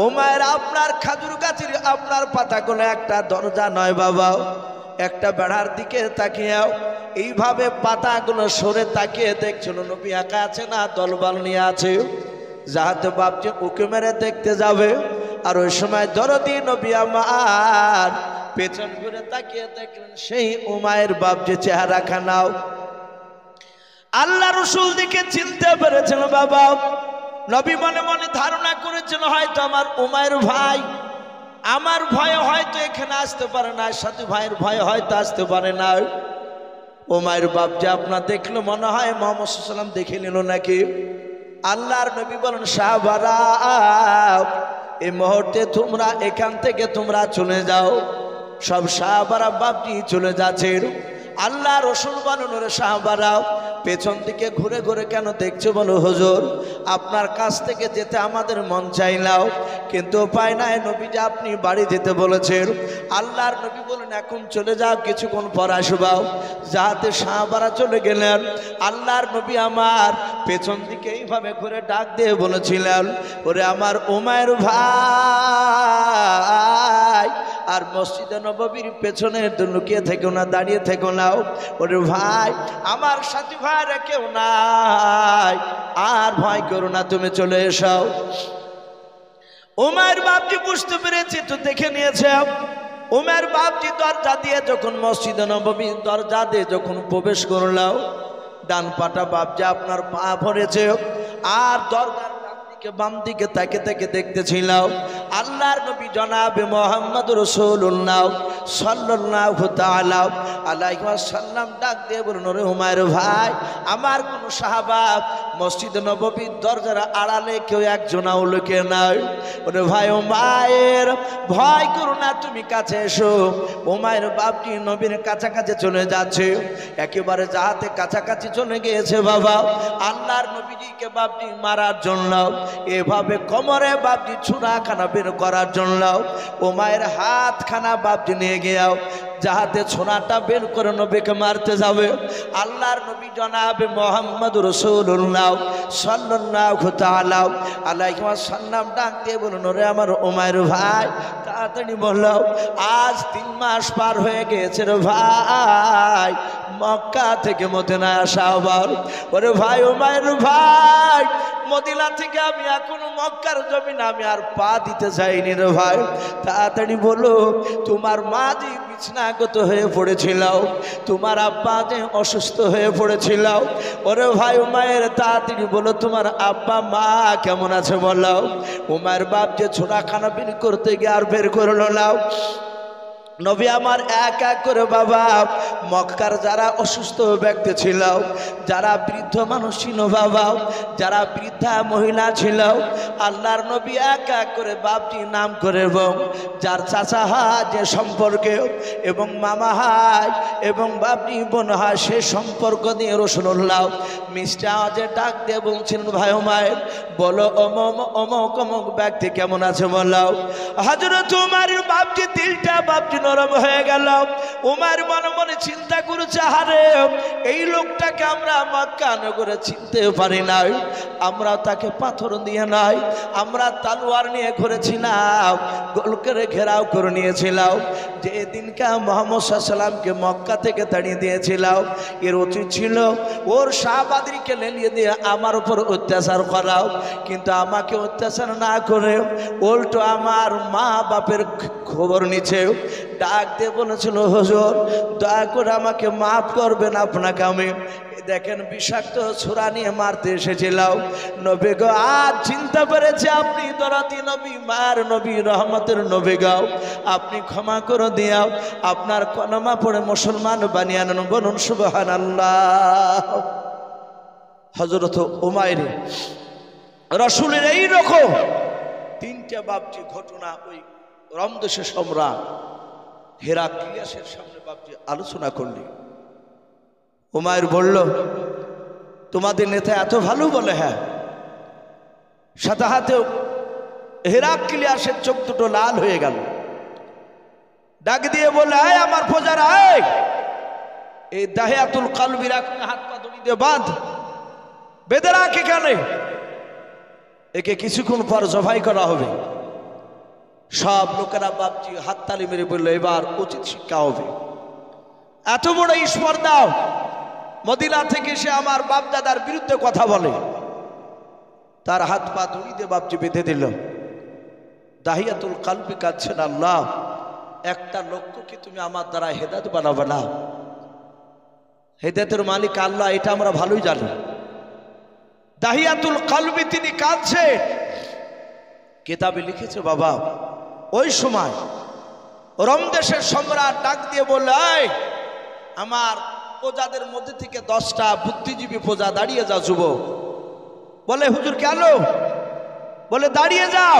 S1: উমাইর আপনার খাজুর গাছের আপনার পাতাগুলো একটা দরজা নয় বাবা, একটা বেড়ার দিকে তাকিয়ে এইভাবে পাতাগুলো সরে তাকিয়ে দেখছিল নবী একা আছে না দলবল নিয়ে আছে, যাহাতে বাপজি উঁকি মেরে দেখতে যাবে। আর ওই সময় দরদি নবী আমার পেছন ঘুরে তাকিয়ে দেখলেন সেই উমাইর বাপজি চেহারা খানাও। আল্লাহ রসুল দিকে চিনতে পেরেছেন বাবা। নবী মনে মনে ধারণা করেছেন হয়তো আমার উমাইর ভাই, আমার ভয়ে হয়তো এখানে আসতে পারে না, সাথী ভাইয়ের ভয়ে হয়তো আসতে পারে না। উমাইর বাপ যে আপনার দেখলো মনে হয় মুহাম্মদ সাল্লাল্লাহু আলাইহি ওয়াসাল্লাম দেখে নিল নাকি। আল্লাহর নবী বলেন সাহাবারা এই মুহূর্তে তোমরা এখান থেকে তোমরা চলে যাও। সব সাহাবারা বাপজি চলে যাচ্ছে। আল্লাহ রসুল বলেন ওরে সাহাবারা পেছন দিকে ঘুরে ঘুরে কেন দেখছো বলো হুজুর, আপনার কাছ থেকে যেতে আমাদের মন চাইলাও কিন্তু উপায় নাই, নবী যে আপনি বাড়ি যেতে বলেছেন। আল্লাহর নবী বলেন এখন চলে যাও, কিছুক্ষণ পর আসবাও। যাহাতে সাহাবারা চলে গেলেন। আল্লাহর নবী আমার পেছন দিকে এইভাবে ঘুরে ডাক দিয়ে বলেছিলেন ওরে আমার উমাইর ভাই, আর মসজিদে নববীর পেছনে লুকিয়ে থেকো না, দাঁড়িয়ে থেকো না। ওরে ভাই আমার সাথী ভাইরা কেউ নাই, আর ভয় করো না, তুমি চলে এসো। উমাইর বাপজি বুঝতে পেরেছি তো দেখে নিয়েছে। উমাইর বাপজি দরজা দিয়ে যখন মসজিদে নববীর দরজা দিয়ে যখন প্রবেশ করলো, ডান পাটা বাপজি আপনার পা ভরেছে, আর দরজার বাম দিকে তাকে তাকে দেখতেছিল আল্লাহর নবী জনাবে মুহাম্মদ রাসূলুল্লাহ সাল্লাল্লাহু তাআলা আলাইহি ওয়াসাল্লাম ডাক দিয়ে বললেন ওরে উমাইর ভাই, আমার কোন সাহাবা মসজিদ নববীর দরজার আড়ালে কেউ একজনাও লুকিয়ে নাই। ওরে ভাই উমাইর ভয় করো না, তুমি কাছে এসো। উমাইর বাপজি নবীর কাছাকাছি চলে যাচ্ছে, একেবারে যাহাতে কাছাকাছি চলে গিয়েছে বাবা আল্লাহর নবীজিকে বাপজি মারার জন্য, এভাবে কোমরে বাপজি ছুরা খানা বের করার জন্য উমাইর হাত খানা বাপজি নিয়ে গিয়াও যাহাতে ছোনাটা বের করে নবীকে মারতে যাবে। আল্লাহর নবী জনাবে মুহাম্মদ রাসূলুল্লাহ সাল্লাল্লাহু তাআলা আলাইহি ওয়াসাল্লাম ডাক দিয়ে বলুন ওরে আমার উমাইর ভাই তাড়াতাড়ি বললো আজ 3 মাস পার হয়ে গেছে রে ভাই, মক্কা থেকে মদিনায় আসা আবার। ওরে ভাই উমাইর ভাই, মদিনা থেকে আমি এখনো মক্কার জমিনে আমি আর পা দিতে যাইনি রে ভাই, তাড়াতাড়ি বলো তোমার মা যে বিছনাগত হয়ে পড়েছিল, তোমার আব্বা যে অসুস্থ হয়ে পড়েছিল, ওরে ভাই উমাইর তাড়াতাড়ি বলো তোমার আব্বা মা কেমন আছে বলো। উমাইর বাপ যে ছোড়া খানা বের করতে গিয়ে আর বের করলো না। নবী আমার এক এক করে বাবা মক্কার যারা অসুস্থ ব্যক্তি ছিল, যারা বৃদ্ধ মানুষ ছিল বাবা, যারা বৃদ্ধা মহিলা ছিল, আল্লাহর নবী এক এক করে বাপটি নাম করে এবং যার চাচা হয় যে সম্পর্কে এবং মামা হয় এবং বাপটি বোন হয় সে সম্পর্ক দিয়ে রাসূলুল্লাহ মিষ্টি আওয়াজে ডাক দিয়ে বলছিলেন ভাই উমাইর বলো অমক অমক অমক ব্যক্তি কেমন আছে বলো। হযরত উমারের বাপটি দিলটা বাপজি নরম হয়ে গেল। উমার মনে মনে চিন্তা করেছে, হারে এই লোকটাকে আমরা মক্কা নগরে চিনতে পারি নাই, আমরা তাকে পাথর দিয়ে নাই, আমরা তালোয়ার নিয়ে ঘুরেছিলাম, গোল করে ঘেরাও করে নিয়েছিলাম। যে দিনকা মুহাম্মদ সাল্লাল্লাহু আলাইহি সাল্লামকে মক্কা থেকে তাড়িয়ে দিয়েছিলাম, এর উচিত ছিল ওর শাহবাদীকে লেলিয়ে দিয়ে আমার উপর অত্যাচার করাও, কিন্তু আমাকে অত্যাচার না করে উল্টো আমার মা বাপের খবর নিচ্ছে। ডাক দিয়ে বলেছিল, হুজুর দয়া করে আমাকে মাফ করবেন, আপনাকে আমি দেখেন বিষাক্ত ছুরা নিয়ে মারতে এসেছিলাম। নবী গো আজ চিন্তা করেছে আপনি দরদি নবী, মার নবী, রহমতের নবী গাও, আপনি ক্ষমা করে দিয়াও, আপনার কলমা পড়ে মুসলমান বানিয়ে আনুন, বলুন সুবহানাল্লাহ। হযরত উমাইর রাসূলের এই রকম তিনটা বাপজি ঘটনা ওই রমদেশের সম্রাট হেরাক্লিয়াসের সামনে বাপজি আলোচনা করলি। উমাইর বলল, তোমাদের নেতা এত ভালো? বলে হ্যাঁ। সাথে হাতেও হেরাক্লিয়াসের চোখ দুটো লাল হয়ে গেল। ডাক দিয়ে বলে, আয় আমার প্রজারা, আয় এই দাহিয়াতুল কালবির এখন হাত পা দড়ি দিয়ে বাঁধ, বেঁধে রাখ এখানে, একে কিছুক্ষণ পর জবাই করা হবে। সব লোকেরা বাপজি হাততালি মেরে বললো, এবার উচিত শিক্ষা হবে। এত বড় স্পর্ধা, মদিনা থেকে সে আমার বাপ দাদার বিরুদ্ধে কথা বলে, তার হাত পা দড়ি দিয়ে বাপজি বেঁধে দিল। দাহিয়াতুল কালবি কাঁদছেন, আল্লাহ একটা লক্ষ্যকে তুমি আমার দ্বারা হেদায়েত বানাবে না, হেদায়েতের মালিক আল্লাহ, এটা আমরা ভালোই জানি। দাহিয়াতুল কালবি তিনি কাঁদছে। কিতাবে লিখেছে বাবা, ওই সময় রমদেশের সম্রাট ডাক দিয়ে বলল, আমার প্রজাদের মধ্যে থেকে 10টা বুদ্ধিজীবী প্রজা দাঁড়িয়ে যাও যুবক। বলে হুজুর কেন? বলে দাঁড়িয়ে যাও।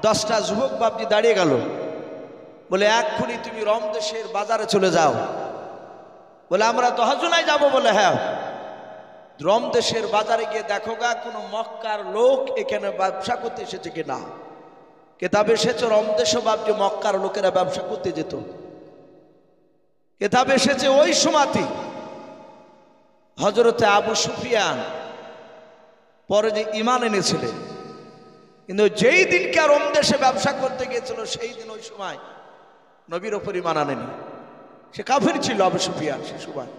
S1: 10টা যুবক বাপজি দাঁড়িয়ে গেল। বলে এক্ষুনি তুমি রমদেশের বাজারে চলে যাও। বলে আমরা দহজনায় যাব। বলে হ্যাঁ। রমদেশের বাজারে গিয়ে দেখো গা কোনো মক্কার লোক এখানে ব্যবসা করতে এসেছে কিনা। কিতাবে এসেছে রমদেশও বাপজি মক্কার লোকেরা ব্যবসা করতে যেত। কিতাবে এসেছে ওই সময়তে হযরতে আবু সুফিয়ান পরে যে ঈমান এনেছিলেন, কিন্তু যেই দিনকে রমদেশে ব্যবসা করতে গিয়েছিল সেই দিন ওই সময় নবীর ওপর ঈমান আনেনি। সে কাফির ছিল আবু সুফিয়ান। সে সময়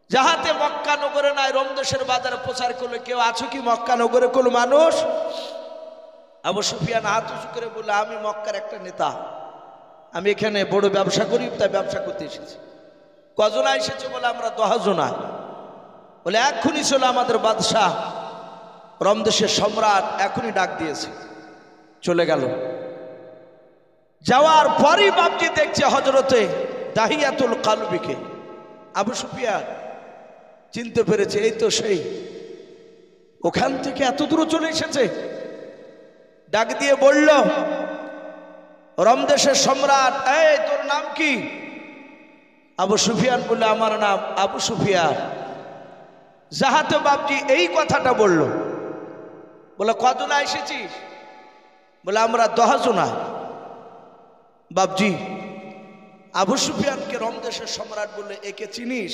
S1: যাহাতে মক্কা নগরে নাই, রমদেশের বাজারে প্রচার করলে, কেউ আছো কি মক্কা নগরে কোনো মানুষ? আবু সুফিয়ান হাত উঁচু করে বলল, আমি মক্কার একটা নেতা, আমি এখানে বড় ব্যবসা করি, তাই ব্যবসা করতে এসেছি। কজনা এসেছে? বলে আমরা 10 জনা। বলে এক্ষুনি ছিল আমাদের বাদশাহ রমদেশের সম্রাট এখনই ডাক দিয়েছে। চলে গেল। যাওয়ার পরই বাপজি দেখছে হযরতে দাহিয়াতুল কালবিকে। আবু সুফিয়ান চিনতে পেরেছে, এই তো সেই, ওখান থেকে এত দূর চলে এসেছে। ডাক দিয়ে বলল, রমদেশের সম্রাট, এই তোর নাম কি? আবু সুফিয়ান বলল, আমার নাম আবু সুফিয়ান। যাহাতে বাপজি এই কথাটা বলল। বলে কজনা এসেছিস? বলে আমরা 10 জনা। বাপজি আবু সুফিয়ানকে রমদেশের সম্রাট বললে, একে চিনিস?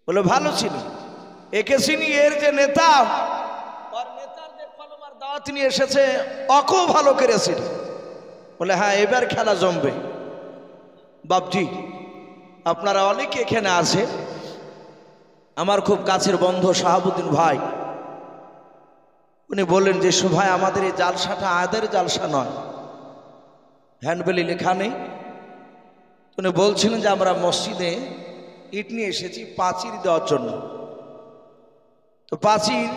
S1: বলে ভালো চিনি। একে চিনি, এর যে নেতা, ওর নেতার যে কলমার দাওয়াত নিয়ে এসেছে, অকও ভালো করেছিল। বলে হ্যাঁ, এবার খেলা জমবে। বাপজি আপনারা অনেকে এখানে আছে, আমার খুব কাছের বন্ধু শাহাবুদ্দিন ভাই, উনি বললেন যে ভাই আমাদের এই জালসাটা আদের জালসা নয়, হ্যান্ডবেলে লেখা নেই। উনি বলছিলেন যে আমরা মসজিদে ইট নিয়ে এসেছি পাঁচির দেওয়ার জন্য। তো পাঁচির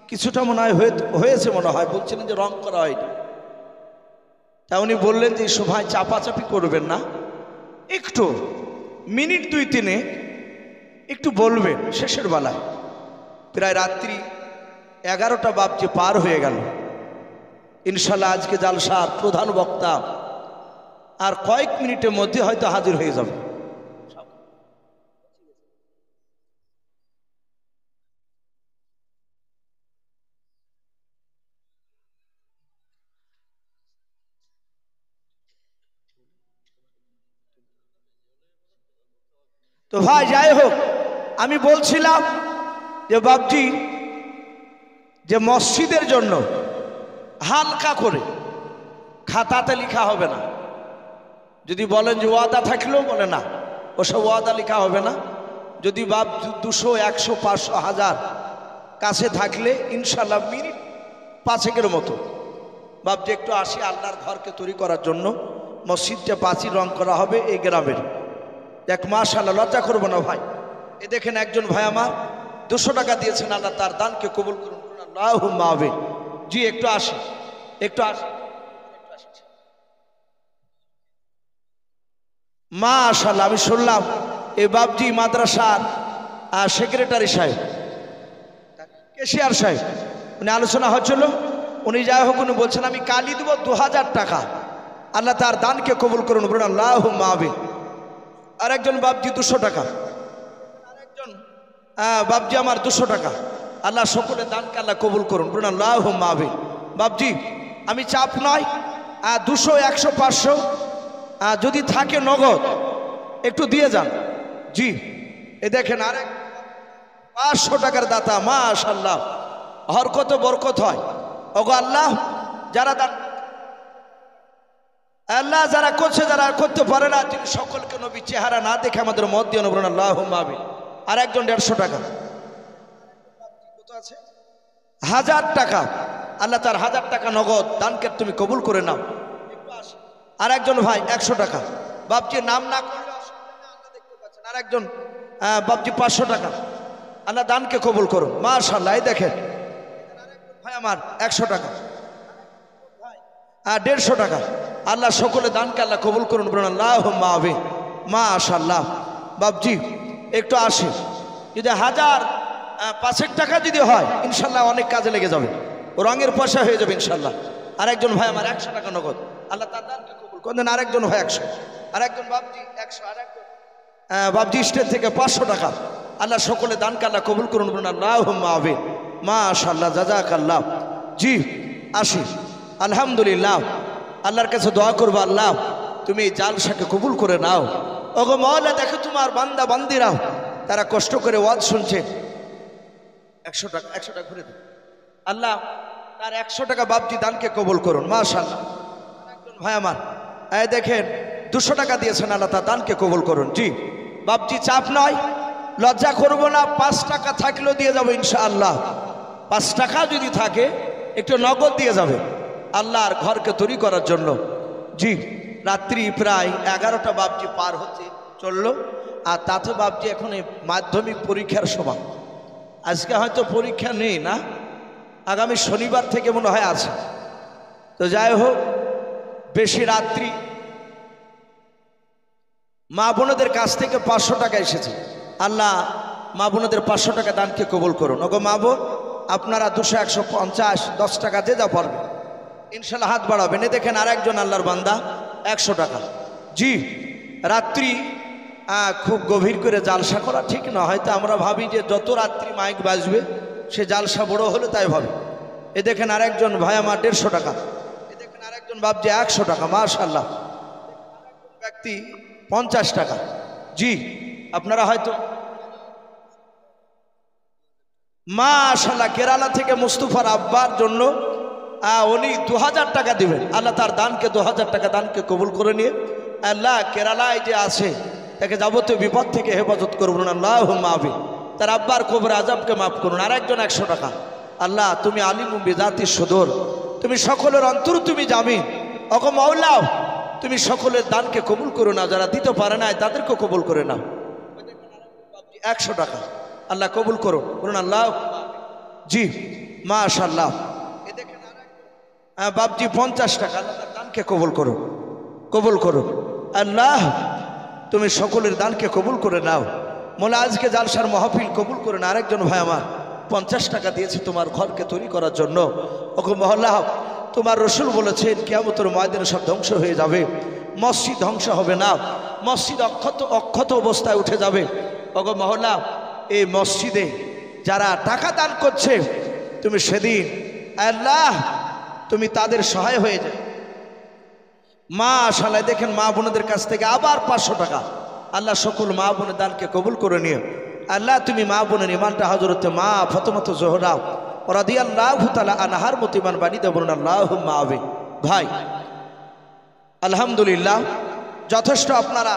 S1: কিছুটা মনে হয় হয়েছে, মনে হয় বলছিলেন যে রং করা হয়নি। তা উনি বললেন যে ভাই চাপাচাপি করবেন না, একটু মিনিট 2-3 একটু বলবেন শেষের বেলায়। প্রায় রাত্রি 11টা বাপজি পার হয়ে গেল। ইনশাল্লাহ আজকে জালসার প্রধান বক্তা আর কয়েক মিনিটের মধ্যে হয়তো হাজির হয়ে যাবে। তো ভাই যাই হোক, আমি বলছিলাম যে বাপজি যে মসজিদের জন্য হালকা করে খাতাতে লেখা হবে না। যদি বলেন যে ওয়াদা থাকলেও বলে না, ওসব ওয়াদা লেখা হবে না। যদি বাপ 200, 100, 500, 1000 কাছে থাকলে ইনশাল্লাহ মিনিট 5 মতো বাপজি একটু আসি আল্লাহর ঘরকে তৈরি করার জন্য। মসজিদটা পাঁচিল রং করা হবে এই গ্রামের। এক মাশাআল্লাহ, লজ্জা করবো না ভাই। এ দেখেন একজন ভাই আমার 200 টাকা দিয়েছেন, আল্লাহ তার দানকে কবুল করুন, আল্লাহুম্মা আমিন। জি একটু আসি, একটু আসি। মাশাআল্লাহ, আমি শুনলাম এই বাপজি মাদ্রাসার সেক্রেটারি সাহেব, কেশিয়ার সাহেব, উনি আলোচনা হচ্ছিল। উনি যাই হোক উনি বলছেন আমি কালি দেবো 2000 টাকা, আল্লাহ তার দানকে কবুল করুন, বলুন আল্লাহুম্মা আমিন। আর একজন বাপজি 200 টাকা, আরেকজন বাপজি আমার 200 টাকা, আল্লাহ সকলের দানকে আল্লাহ কবুল করুন, বলুন আল্লাহুম্মা আমিন। বাপজি আমি চাপ নয়, 200, 100, 500 যদি থাকে নগদ একটু দিয়ে যান। জি এ দেখেন আরেক 500 টাকার দাতা, মাশাআল্লাহ, হরকত বরকত হয়। ওগো আল্লাহ, যারা দান আল্লাহ যারা করছে, যারা করতে পারে না, তিনি সকলকে নবী চেহারা না দেখে আমাদের মত দিয়ে বলুন আল্লাহুম্মা আমিন। আর একজন 150 টাকা, কত আছে 1000 টাকা, আল্লাহ তার 1000 টাকা নগদ দানকে তুমি কবুল করে নাও। আর একজন ভাই 100 টাকা, বাপজি নাম না করলে আল্লাহ দেখতে পাচ্ছেন। আর একজন বাপজি 500 টাকা, আল্লাহ দানকে কবুল করুন, মাশাআল্লাহ। এই দেখেন ভাই আমার 100 টাকা, 150 টাকা, আল্লাহ সকলে দানকে আল্লাহ কবুল করুন, বলুন আল্লাহুম্মা আমিন। মাশাআল্লাহ। বাপজি একটু আসি, যদি 1005 টাকা যদি হয় ইনশাল্লাহ অনেক কাজে লেগে যাবে, রঙের পয়সা হয়ে যাবে ইনশাল্লাহ। আর একজন ভাই আমার 100 টাকা নগদ, আল্লাহ তার দানকে কবুল করুন। আরেকজন ভাই 100, আর একজন বাপজি 100, আর একজন বাপজি স্টেট থেকে 500 টাকা, আল্লাহ সকলে দানকে আল্লাহ কবুল করুন, বলুন আল্লাহুম্মা আমিন। মাশাআল্লাহ, জাযাকাল্লাহ। জি আসি, আলহামদুলিল্লাহ। আল্লাহর কাছে দোয়া করবো, আল্লাহ তুমি এই জালসাকে কবুল করে নাও। ওগো মাওলা, দেখো তোমার বান্দা বান্দিরাও তারা কষ্ট করে ওয়াজ শুনছে। 100 টাকা, 100 টাকা ঘুরে দেন, আল্লাহ তার 100 টাকা বাপজি দানকে কবুল করুন, মাশাআল্লাহ। একজন ভাই আমার এই দেখেন 200 টাকা দিয়েছেন, আল্লাহ তার দানকে কবুল করুন। জি বাপজি চাপ নয়, লজ্জা করবো না, 5 টাকা থাকলেও দিয়ে যাবো ইনশাআল্লাহ। 5 টাকা যদি থাকে একটু নগদ দিয়ে যাবে আল্লাহর ঘরকে তৈরি করার জন্য। জি রাত্রি প্রায় 11টা বাপজি পার হচ্ছে চললো। আর তাতে বাপজি এখন এই মাধ্যমিক পরীক্ষার সময়, আজকে হয়তো পরীক্ষা নেই না, আগামী শনিবার থেকে মনে হয় আছে। তো যাই হোক, বেশি রাত্রি মা বোনদের কাছ থেকে 500 টাকা এসেছে, আল্লাহ মা বোনদের 500 টাকা দানকে কবুল করুন। ওগো মা বোন, আপনারা 200, 150, 10 টাকা যে যা পারবেন ইনশাল্লাহ হাত বাড়াবেন। এ দেখেন আর একজন আল্লাহর বান্দা 100 টাকা। জি রাত্রি খুব গভীর করে জালসা করা ঠিক না, হয়তো আমরা ভাবি যে যত রাত্রি মাইক বাজবে সে জালসা বড় হলে তাই ভাবে। এ দেখেন আর একজন ভাই আমার 150 টাকা, এ দেখেন আর একজন বাপজি 100 টাকা, মাশাআল্লাহ। ব্যক্তি 50 টাকা। জি আপনারা হয়তো মাশাআল্লাহ কেরালা থেকে মুস্তফার আব্বার জন্য উনি 2000 টাকা দিবেন, আল্লাহ তার দানকে 2000 টাকা দানকে কবুল করে নিয়ে আল্লাহ কেরালায় যে আছে তাকে যাবতীয় বিপদ থেকে হেফাজত করুন, আল্লাহুম্মা আমিন। তার আব্বার কবরে আযাবকে মাফ করুন। আর একজন 100 টাকা, আল্লাহ তুমি আলিমুম বিযাতিস সুদূর, তুমি সকলের অন্তর তুমি জামিন। ওগো মাওলা, তুমি সকলের দানকে কবুল করো না, যারা দিতে পারে না তাদেরকে কবুল করে নাও। 100 টাকা, আল্লাহ কবুল করুন, বলুন আল্লাহ। জি মাশাআল্লাহ। এ দেখেন বাপজি 50 টাকা, আল্লাহ তার দানকে কবুল করুন, কবুল করুন। আল্লাহ তুমি সকলের দানকে কবুল করে নাও। মোলা আজকে জালসার মাহফিল কবুল করে না। আরেকজন ভাই আমার 50 টাকা দিয়েছে তোমার ঘরকে তৈরি করার জন্য। ওগো মহল্লা, তোমার রসুল বলেছেন কিয়ামতের ময়দানে সব ধ্বংস হয়ে যাবে, মসজিদ ধ্বংস হবে না, মসজিদ অক্ষত অবস্থায় উঠে যাবে। ওগো মহল্লা, এই মসজিদে যারা টাকা দান করছে তুমি সেদিন আল্লাহ তুমি তাদের সহায় হয়ে যায়। মাশাআল্লাহ দেখেন মা বোনদের কাছ থেকে আবার 500 টাকা, আল্লাহ সকল মা বোনের দানকে কবুল করে নিও আল্লাহ তুমি মা বোনের ইমানটা হযরতে মা ফাতেমা জোহরা রাদিয়াল্লাহু তাআলা আনহার মতো ইমান বানিয়ে দেবেন আল্লাহুম্মা আমিন। ভাই আলহামদুলিল্লাহ, যথেষ্ট আপনারা